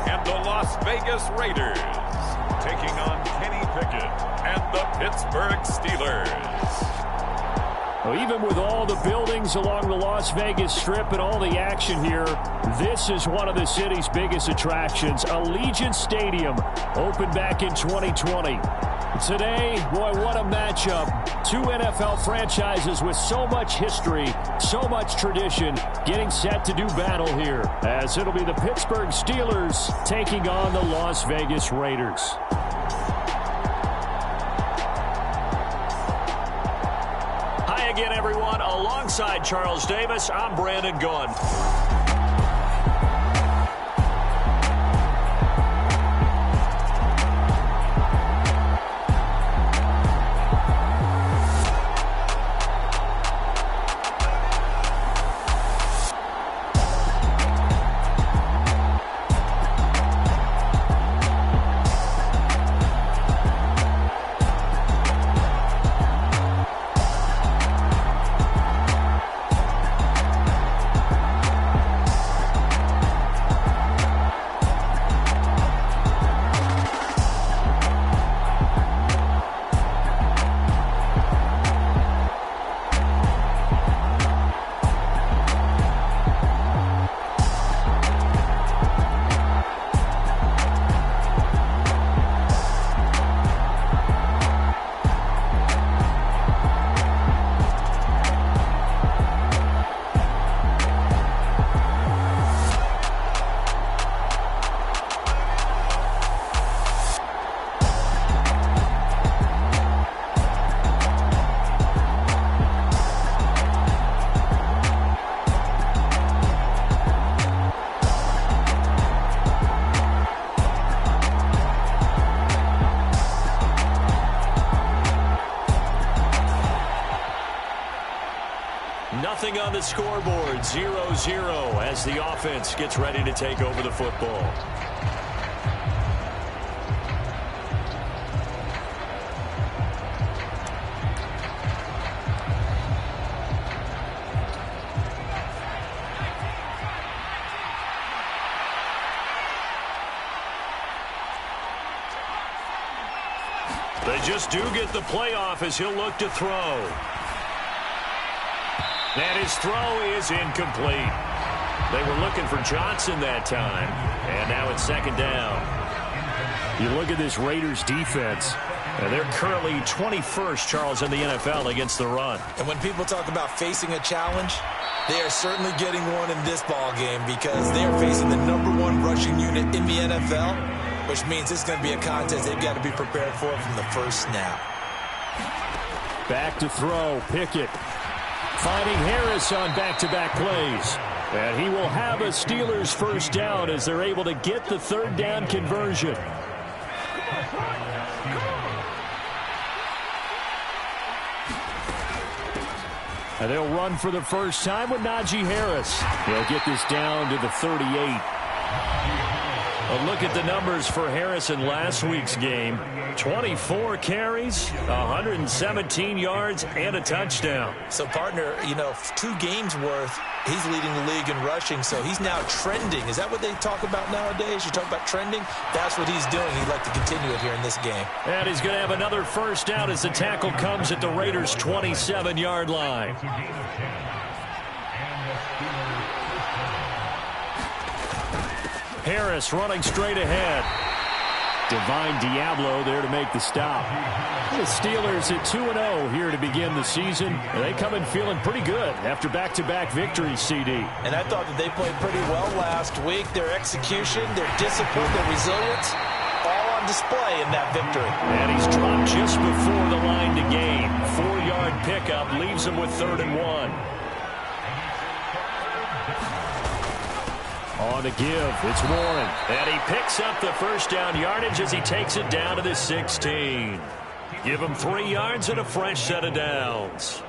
And the Las Vegas Raiders taking on Kenny Pickett and the Pittsburgh Steelers. Well, even with all the buildings along the Las Vegas Strip and all the action here, this is one of the city's biggest attractions. Allegiant Stadium opened back in 2020. Today, boy, what a matchup. Two NFL franchises with so much history, so much tradition, getting set to do battle here, as it'll be the Pittsburgh Steelers taking on the Las Vegas Raiders. Hi again, everyone. Alongside Charles Davis, I'm Brandon Gunn. Nothing on the scoreboard, 0-0 as the offense gets ready to take over the football. They just do get the playoff as he'll look to throw. And his throw is incomplete. They were looking for Johnson that time, and now it's second down. You look at this Raiders defense, and they're currently 21st, Charles, in the NFL against the run. And when people talk about facing a challenge, they are certainly getting one in this ball game because they are facing the #1 rushing unit in the NFL, which means it's going to be a contest they've got to be prepared for from the first snap. Back to throw, Pickett. Finding Harris on back-to-back plays. And he will have a Steelers first down as they're able to get the third down conversion. And they'll run for the first time with Najee Harris. He'll get this down to the 38. A look at the numbers for Harris in last week's game. 24 carries, 117 yards, and a touchdown. So, partner, 2 games worth, he's leading the league in rushing, so he's now trending. Is that what they talk about nowadays? You talk about trending? That's what he's doing. He'd like to continue it here in this game. And he's going to have another first down as the tackle comes at the Raiders' 27-yard line. Harris running straight ahead. Divine Diablo there to make the stop. The Steelers at 2-0 here to begin the season. They come in feeling pretty good after back-to-back victories, CD. And I thought that they played pretty well last week. Their execution, their discipline, their resilience, all on display in that victory. And he's dropped just before the line to gain. 4-yard pickup leaves him with 3rd and 1. On the give, it's Warren. And he picks up the first down yardage as he takes it down to the 16. Give him 3 yards and a fresh set of downs.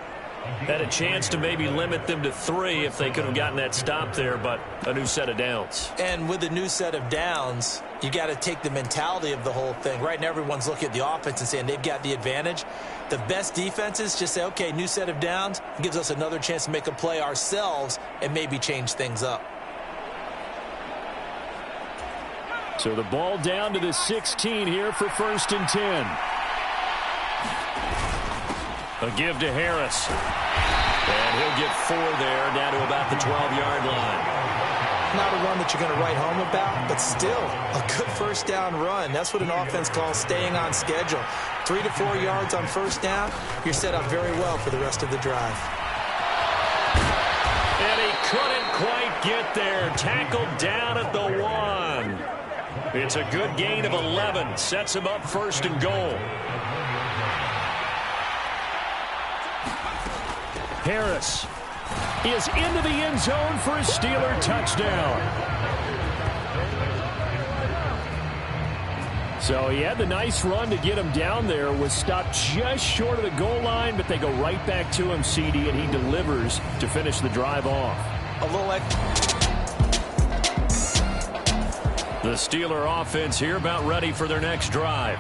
Had a chance to maybe limit them to 3 if they could have gotten that stop there, but a new set of downs. And with a new set of downs, you got to take the mentality of the whole thing. Right now, everyone's looking at the offense and saying they've got the advantage. The best defenses just say, okay, new set of downs. It gives us another chance to make a play ourselves and maybe change things up. So the ball down to the 16 here for 1st and 10. A give to Harris. And he'll get 4 there, down to about the 12-yard line. Not a run that you're going to write home about, but still a good first down run. That's what an offense calls staying on schedule. 3 to 4 yards on first down, you're set up very well for the rest of the drive. And he couldn't quite get there. Tackled down at the 1. It's a good gain of 11. Sets him up 1st and goal. Harris is into the end zone for a Steeler touchdown. So he had the nice run to get him down there. Was stopped just short of the goal line, but they go right back to him, CD, and he delivers to finish the drive off. A little extra. The Steeler offense here about ready for their next drive.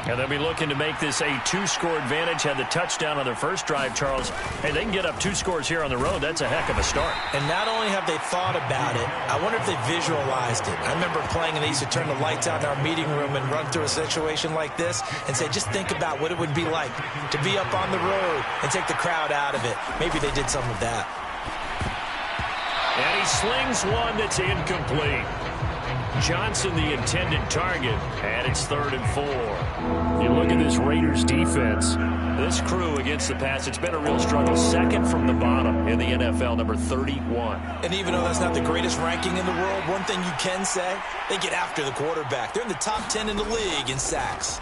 And they'll be looking to make this a 2-score advantage. Had the touchdown on their first drive, Charles. Hey, they can get up 2 scores here on the road. That's a heck of a start. And not only have they thought about it, I wonder if they visualized it. I remember playing and they used to turn the lights out in our meeting room and run through a situation like this and say, just think about what it would be like to be up on the road and take the crowd out of it. Maybe they did some of that. And he slings one that's incomplete. Johnson, the intended target, and it's 3rd and 4. You look at this Raiders defense. This crew against the pass, it's been a real struggle. 2nd from the bottom in the NFL, number 31. And even though that's not the greatest ranking in the world, one thing you can say, they get after the quarterback. They're in the top 10 in the league in sacks.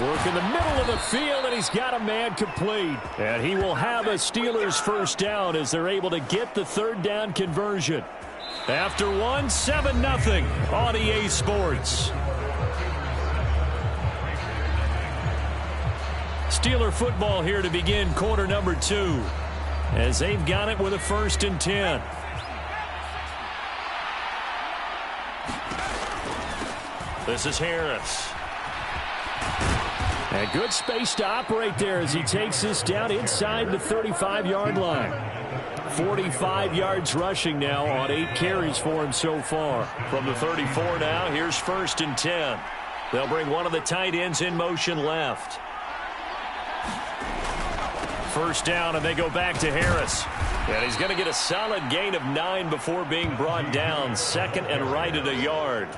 Work in the middle of the field, and he's got a man complete. And he will have a Steelers first down as they're able to get the 3rd down conversion. After 7-0 on EA Sports. Steeler football here to begin quarter number 2 as they've got it with a 1st and 10. This is Harris. A good space to operate there as he takes this down inside the 35-yard line. 45 yards rushing now on 8 carries for him so far. From the 34 now, here's 1st and 10. They'll bring one of the tight ends in motion left. First down, and they go back to Harris. And he's going to get a solid gain of 9 before being brought down. 2nd and right at a yard.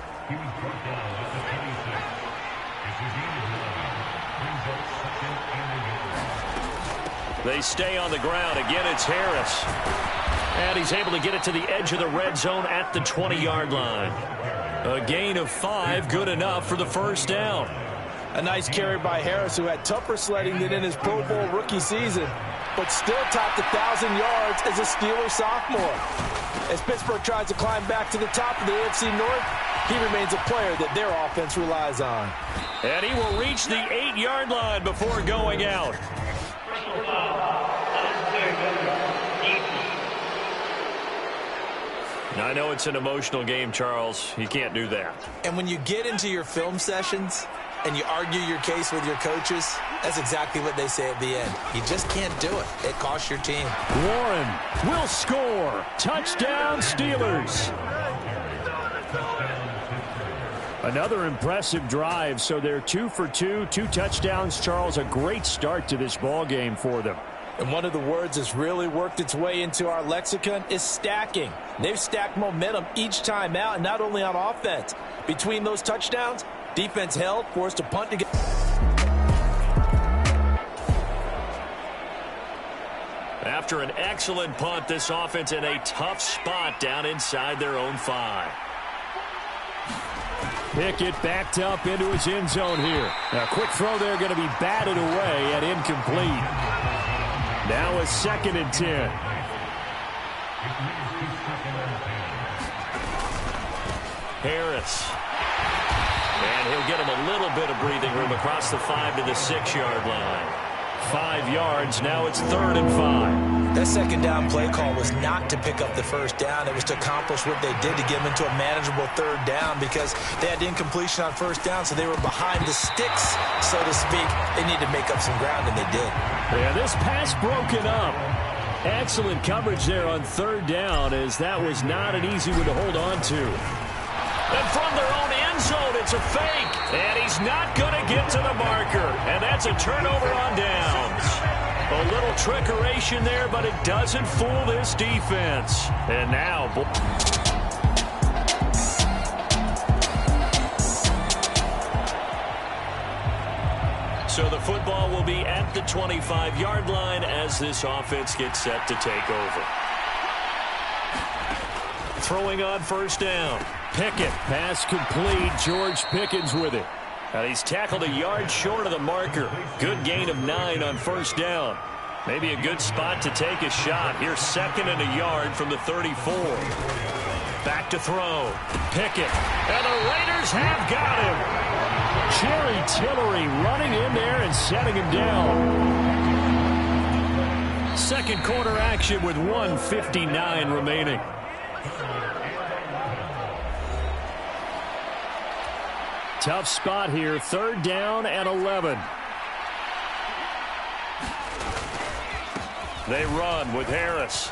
They stay on the ground. Again, it's Harris. And he's able to get it to the edge of the red zone at the 20-yard line. A gain of 5, good enough for the first down. A nice carry by Harris, who had tougher sledding than in his Pro Bowl rookie season, but still topped 1,000 yards as a Steeler sophomore. As Pittsburgh tries to climb back to the top of the AFC North, he remains a player that their offense relies on. And he will reach the 8-yard line before going out. I know it's an emotional game, Charles. You can't do that. And when you get into your film sessions and you argue your case with your coaches, that's exactly what they say at the end. You just can't do it. It costs your team. Warren will score. Touchdown, Steelers. Another impressive drive, so they're 2 for 2, 2 touchdowns. Charles, a great start to this ball game for them. And one of the words that's really worked its way into our lexicon is stacking. They've stacked momentum each time out, and not only on offense. Between those touchdowns, defense held, forced a punt to get. After an excellent punt, this offense in a tough spot down inside their own 5. Pickett backed up into his end zone here. A quick throw there going to be batted away and incomplete. Now a 2nd and 10. Harris. And he'll get him a little bit of breathing room across the 5 to the 6-yard line. 5 yards. Now it's 3rd and 5. That second down play call was not to pick up the first down. It was to accomplish what they did to get them into a manageable 3rd down because they had incompletion on first down, so they were behind the sticks, so to speak. They need to make up some ground, and they did. Yeah, this pass broken up. Excellent coverage there on 3rd down, as that was not an easy one to hold on to. And from their own end zone, it's a fake. And he's not going to get to the marker. And that's a turnover on downs. A little trickeration there, but it doesn't fool this defense. And now... So the football will be at the 25-yard line as this offense gets set to take over. Throwing on first down. Pickett, pass complete. George Pickens with it. And he's tackled a yard short of the marker. Good gain of 9 on first down. Maybe a good spot to take a shot. Here's 2nd and a yard from the 34. Back to throw. Pickett. And the Raiders have got him. Jerry Tillery running in there and setting him down. Second quarter action with 1:59 remaining. Tough spot here. 3rd down and 11. They run with Harris.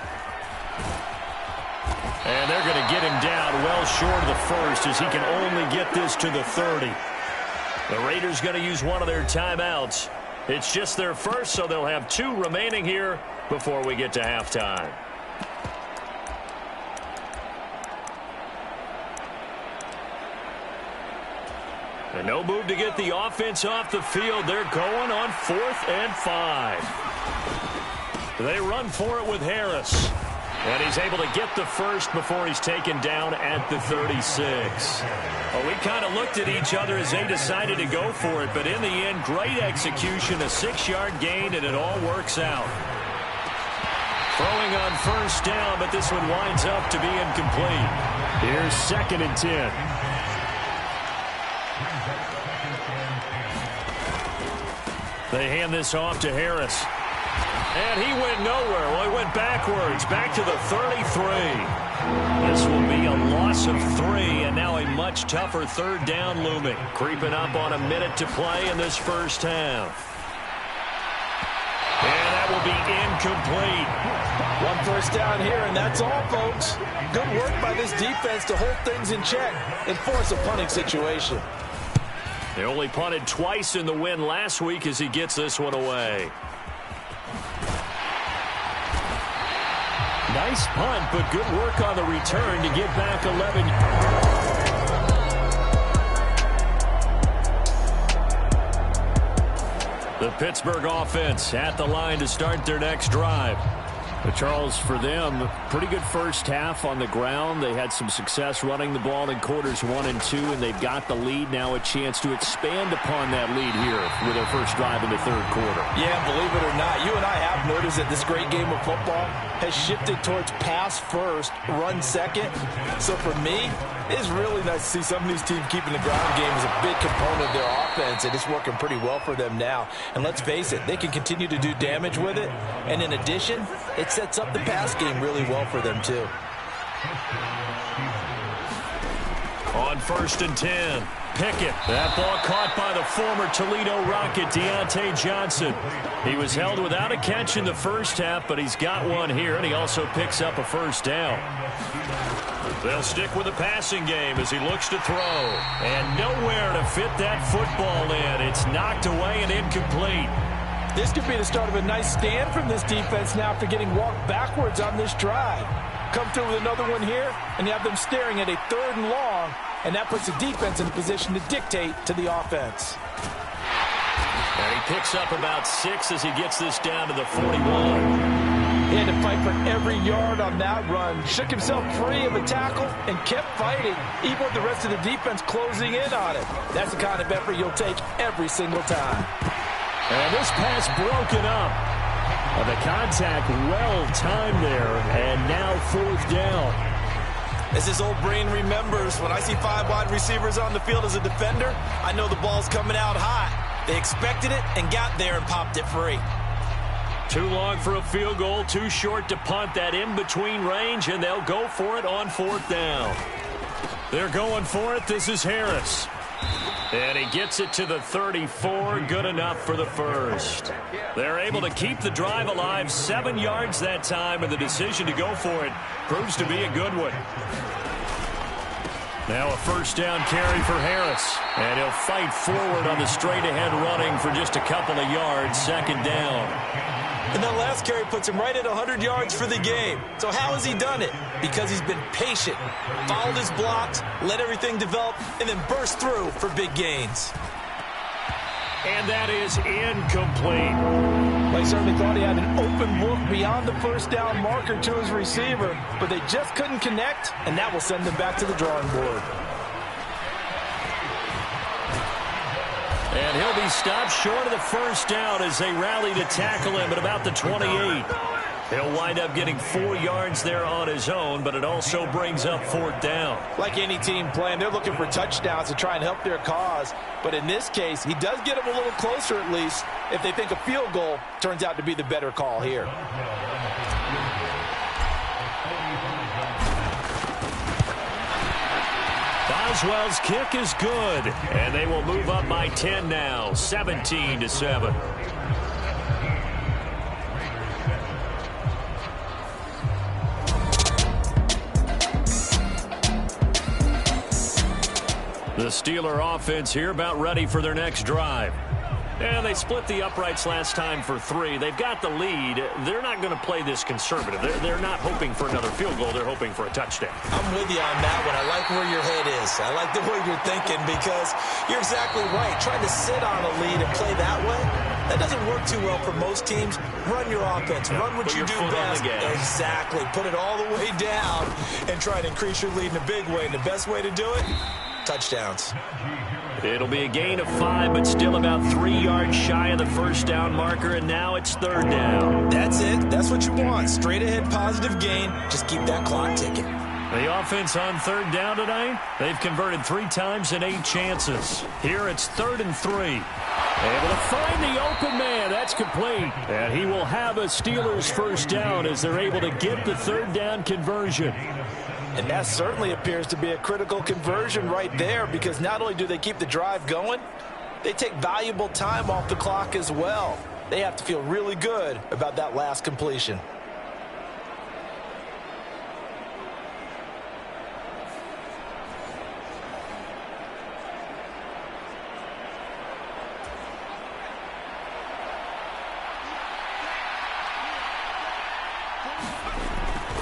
And they're going to get him down well short of the first as he can only get this to the 30. The Raiders going to use one of their timeouts. It's just their first, so they'll have 2 remaining here before we get to halftime. And no move to get the offense off the field. They're going on 4th and 5. They run for it with Harris. And he's able to get the first before he's taken down at the 36. Well, we kind of looked at each other as they decided to go for it. But in the end, great execution, a 6-yard gain, and it all works out. Throwing on first down, but this one winds up to be incomplete. Here's 2nd and 10. They hand this off to Harris. And he went nowhere. Well, he went backwards, back to the 33. This will be a loss of 3, and now a much tougher 3rd down looming. Creeping up on a minute to play in this first half. And that will be incomplete. 1 first down here, and that's all, folks. Good work by this defense to hold things in check and force a punting situation. They only punted twice in the win last week as he gets this one away. Nice punt, but good work on the return to get back 11. The Pittsburgh offense at the line to start their next drive. But Charles, for them, pretty good first half on the ground. They had some success running the ball in quarters 1 and 2, and they've got the lead now, a chance to expand upon that lead here with their first drive in the 3rd quarter. Yeah, believe it or not, you and I have noticed that this great game of football has shifted towards pass first, run second. So for me, it's really nice to see some of these teams keeping the ground game as a big component of their offense, and it's working pretty well for them now. And let's face it, they can continue to do damage with it, and in addition, it sets up the pass game really well for them too. On 1st and 10, Pickett. That ball caught by the former Toledo Rocket, Deontay Johnson. He was held without a catch in the first half, but he's got one here, and he also picks up a first down. They'll stick with the passing game as he looks to throw. And nowhere to fit that football in. It's knocked away and incomplete. This could be the start of a nice stand from this defense now after getting walked backwards on this drive. Come through with another one here, and you have them staring at a 3rd and long, and that puts the defense in a position to dictate to the offense. And he picks up about 6 as he gets this down to the 41. He had to fight for every yard on that run. Shook himself free of a tackle and kept fighting, even with the rest of the defense closing in on it. That's the kind of effort you'll take every single time. And this pass broken up. The contact well timed there, and now 4th down. As his old brain remembers, when I see 5 wide receivers on the field as a defender, I know the ball's coming out hot. They expected it and got there and popped it free. Too long for a field goal, too short to punt. That in-between range, and they'll go for it on 4th down. They're going for it. This is Harris. And he gets it to the 34. Good enough for the first. They're able to keep the drive alive. 7 yards that time, and the decision to go for it proves to be a good one. Now a first down carry for Harris. And he'll fight forward on the straight-ahead running for just a couple of yards. 2nd down. And that last carry puts him right at 100 yards for the game. So how has he done it? Because he's been patient, followed his blocks, let everything develop, and then burst through for big gains. And that is incomplete. Well, he certainly thought he had an open look beyond the first down marker to his receiver, but they just couldn't connect, and that will send them back to the drawing board. And he'll be stopped short of the first down as they rally to tackle him at about the 28. He'll wind up getting 4 yards there on his own, but it also brings up 4th down. Like any team playing, they're looking for touchdowns to try and help their cause. But in this case, he does get them a little closer at least if they think a field goal turns out to be the better call here. Boswell's kick is good, and they will move up by 10 now, 17-7. The Steeler offense here about ready for their next drive. And they split the uprights last time for 3. They've got the lead. They're not going to play this conservative. They're not hoping for another field goal. They're hoping for a touchdown. I'm with you on that one. I like where your head is. I like the way you're thinking because you're exactly right. Trying to sit on a lead and play that way, that doesn't work too well for most teams. Run your offense. Run what you do best. Exactly. Put it all the way down and try to increase your lead in a big way. And the best way to do it, touchdowns. It'll be a gain of 5, but still about 3 yards shy of the first down marker, and now it's 3rd down. That's it. That's what you want. Straight ahead positive gain. Just keep that clock ticking. The offense on 3rd down tonight, they've converted 3 times in 8 chances. Here it's 3rd and 3. Able to find the open man. That's complete. And he will have a Steelers first down as they're able to get the 3rd down conversion. And that certainly appears to be a critical conversion right there because not only do they keep the drive going, they take valuable time off the clock as well. They have to feel really good about that last completion.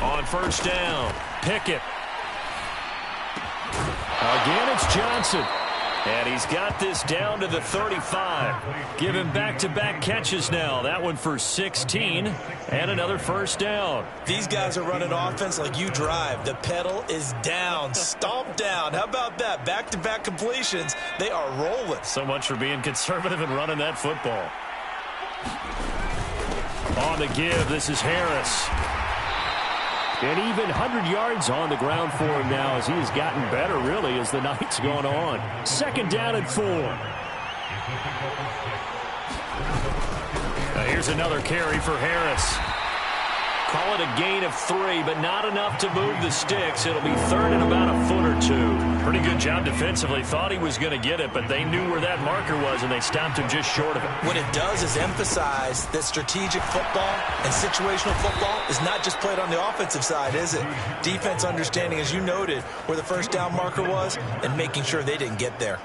On first down, Pickett. Again, it's Johnson. And he's got this down to the 35. Give him back-to-back catches now. That one for 16 and another first down. These guys are running offense like you drive. The pedal is down, stomp down. How about that? Back-to-back completions. They are rolling. So much for being conservative and running that football. On the give, this is Harris. And even 100 yards on the ground for him now as he has gotten better, really, as the night's gone on. 2nd down and 4. Now here's another carry for Harris. Call it a gain of 3, but not enough to move the sticks. It'll be third and about a foot or 2. Pretty good job defensively. Thought he was going to get it, but they knew where that marker was, and they stopped him just short of it. What it does is emphasize that strategic football and situational football is not just played on the offensive side, is it? Defense understanding, as you noted, where the first down marker was and making sure they didn't get there.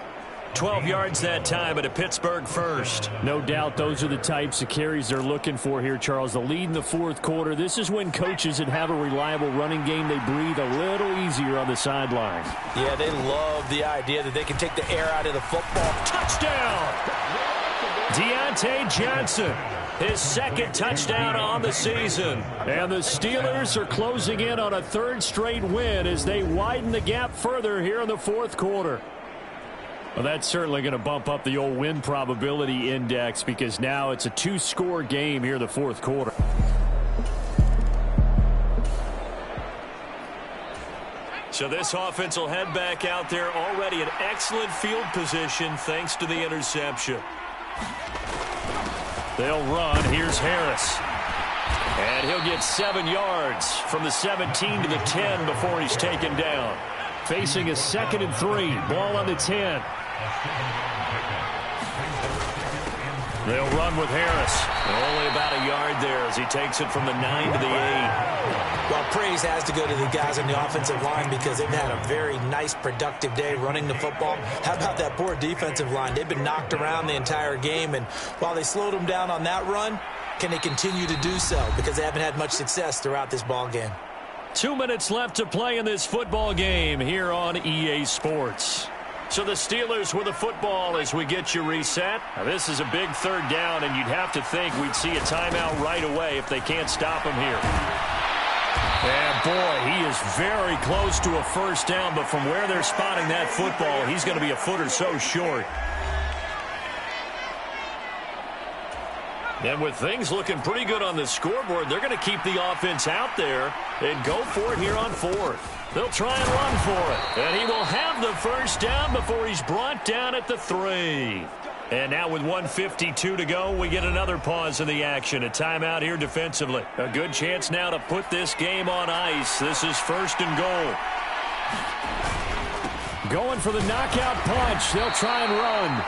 12 yards that time, but a Pittsburgh first. No doubt those are the types of carries they're looking for here, Charles. The lead in the fourth quarter. This is when coaches that have a reliable running game, they breathe a little easier on the sideline. Yeah, they love the idea that they can take the air out of the football. Touchdown! Deontay Johnson, his second touchdown on the season. And the Steelers are closing in on a third straight win as they widen the gap further here in the fourth quarter. Well, that's certainly going to bump up the old win probability index because now it's a 2-score game here in the fourth quarter. So this offense will head back out there, already in excellent field position thanks to the interception. They'll run. Here's Harris. And he'll get 7 yards from the 17 to the 10 before he's taken down. Facing a 2nd and 3. Ball on the 10. They'll run with Harris. Only about a yard there as he takes it from the 9 to the 8. Well, praise has to go to the guys on the offensive line because they've had a very nice, productive day running the football. How about that poor defensive line? They've been knocked around the entire game, and while they slowed them down on that run, can they continue to do so? Because they haven't had much success throughout this ball game. 2 minutes left to play in this football game here on EA Sports. So the Steelers with the football as we get you reset. Now this is a big third down, and you'd have to think we'd see a timeout right away if they can't stop him here. And boy, he is very close to a first down, but from where they're spotting that football, he's going to be a foot or so short. And with things looking pretty good on the scoreboard, they're going to keep the offense out there and go for it here on fourth. They'll try and run for it. And he will have the first down before he's brought down at the 3. And now with 1:52 to go, we get another pause in the action. A timeout here defensively. A good chance now to put this game on ice. This is 1st and goal. Going for the knockout punch. They'll try and run.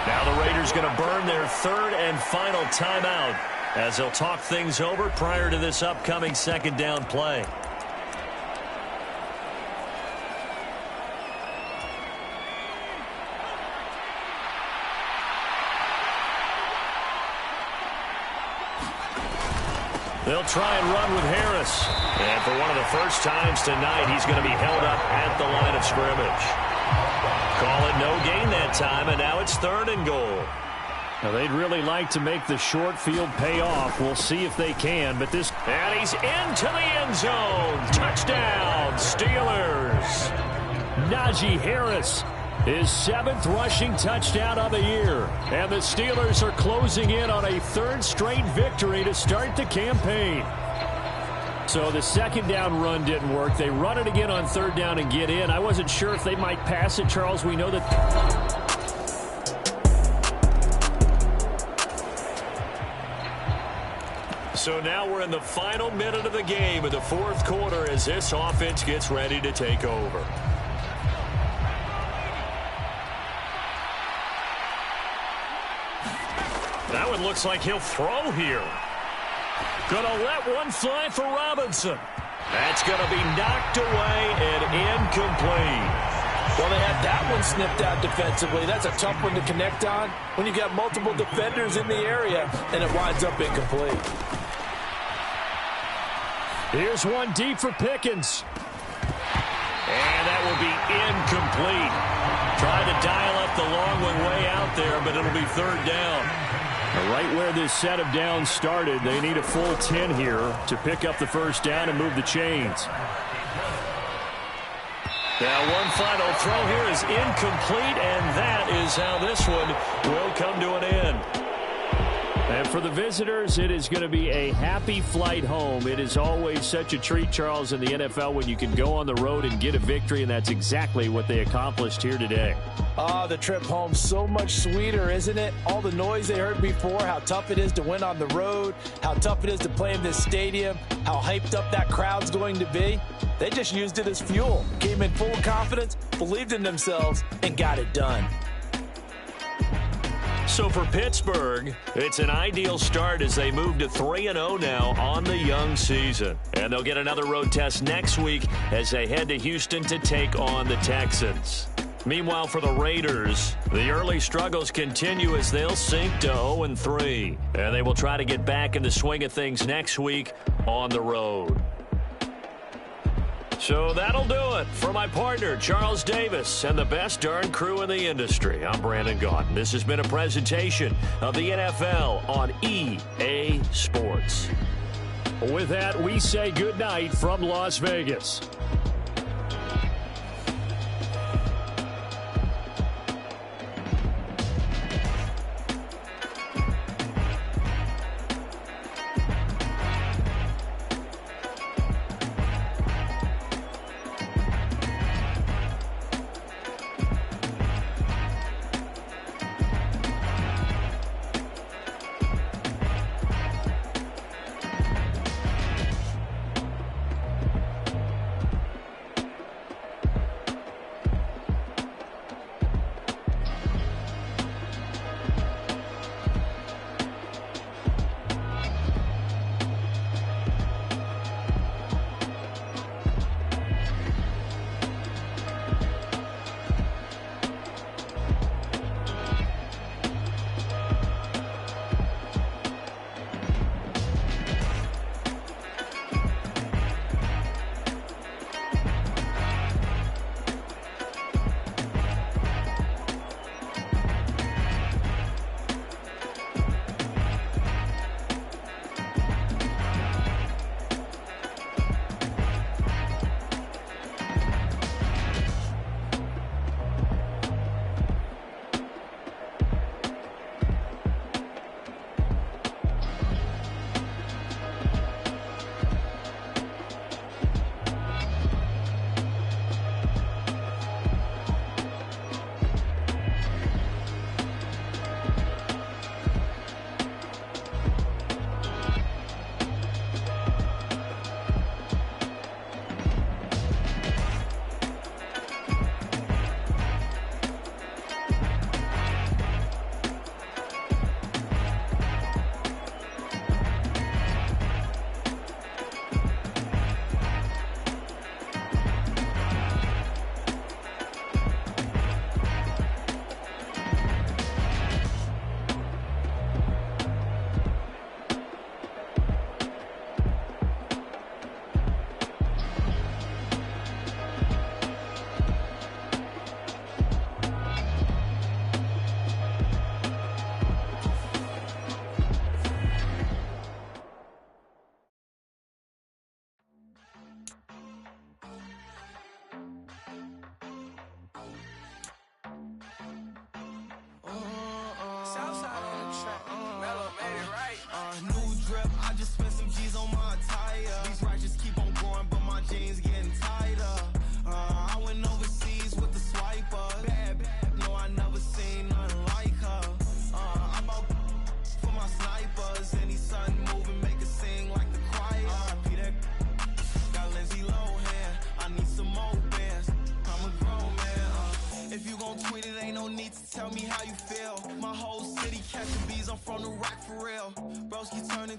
Now the Raiders going to burn their 3rd and final timeout as they'll talk things over prior to this upcoming 2nd down play. They'll try and run with Harris. And for one of the first times tonight, he's going to be held up at the line of scrimmage. Call it no gain that time, and now it's 3rd and goal. Now they'd really like to make the short field pay off. We'll see if they can, but this... And he's into the end zone. Touchdown, Steelers. Najee Harris, his 7th rushing touchdown of the year. And the Steelers are closing in on a 3rd straight victory to start the campaign. So the 2nd down run didn't work. They run it again on 3rd down and get in. I wasn't sure if they might pass it, Charles. We know that... So now we're in the final minute of the game in the 4th quarter as this offense gets ready to take over. That one looks like he'll throw here. Gonna let one fly for Robinson. That's gonna be knocked away and incomplete. Well, they had that one snipped out defensively. That's a tough one to connect on when you got multiple defenders in the area, and it winds up incomplete. Here's one deep for Pickens. And that will be incomplete. Trying to dial up the long one way out there, but it'll be 3rd down. Right where this set of downs started, they need a full 10 here to pick up the first down and move the chains. Now one final throw here is incomplete, and that is how this one will come to an end. And for the visitors, it is going to be a happy flight home. It is always such a treat, Charles, in the NFL when you can go on the road and get a victory, and that's exactly what they accomplished here today. The trip home so much sweeter, isn't it? All the noise they heard before, how tough it is to win on the road, how tough it is to play in this stadium, how hyped up that crowd's going to be. They just used it as fuel, came in full of confidence, believed in themselves, and got it done. So for Pittsburgh, it's an ideal start as they move to 3-0 now on the young season. And they'll get another road test next week as they head to Houston to take on the Texans. Meanwhile, for the Raiders, the early struggles continue as they'll sink to 0-3. And they will try to get back in the swing of things next week on the road. So that'll do it for my partner, Charles Davis, and the best darn crew in the industry. I'm Brandon Gaudin. This has been a presentation of the NFL on EA Sports. With that, we say goodnight from Las Vegas.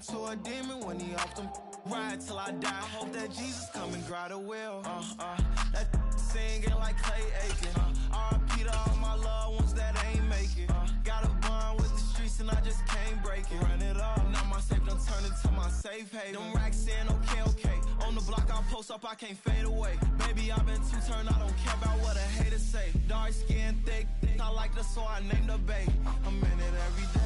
To a demon when he off them ride till I die. Hope that Jesus come and grab the wheel. That singing like Clay Aiken. R.I.P. to all my loved ones that ain't make it. Got a bond with the streets and I just can't break it. Run it up, now my safe done turn into my safe haven. Them racks in, okay. On the block I post up, I can't fade away. Baby, I've been too turned, I don't care about what a hater say. Dark skin, thick, I like the so I named the bay. I'm in it every day.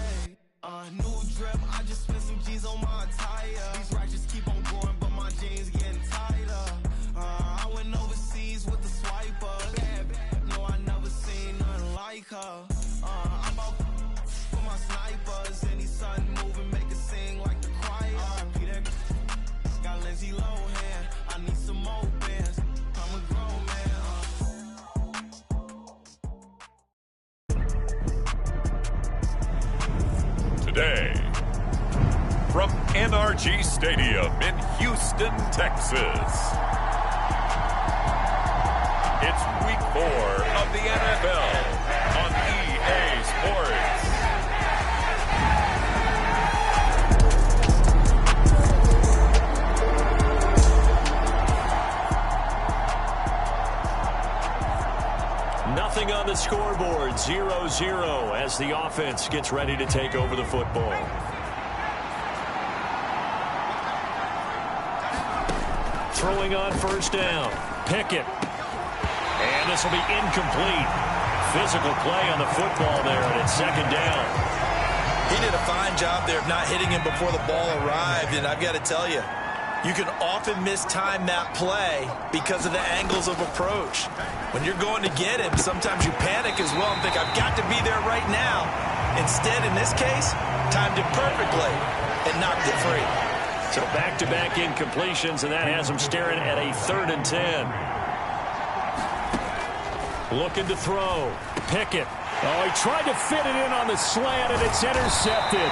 New drip, I just spent some G's on my attire. These righteous keep on going, but my jeans getting tighter. I went overseas with the swiper. Bad, no, I never seen nothing like her. I'm out for my snipers, any sun moving. day. From NRG Stadium in Houston, Texas, it's Week 4 of the NFL on EA Sports. Nothing on the scoreboard, 0-0 as the offense gets ready to take over the football. Throwing on first down, Pickett. And this will be incomplete. Physical play on the football there, and it's second down. He did a fine job there of not hitting him before the ball arrived, and I've got to tell you, you can often mistime that play because of the angles of approach. When you're going to get him, sometimes you panic as well and think, I've got to be there right now. Instead, in this case, timed it perfectly and knocked it free. So back-to-back incompletions, and that has him staring at a 3rd and 10. Looking to throw. Pickett. Oh, he tried to fit it in on the slant, and it's intercepted.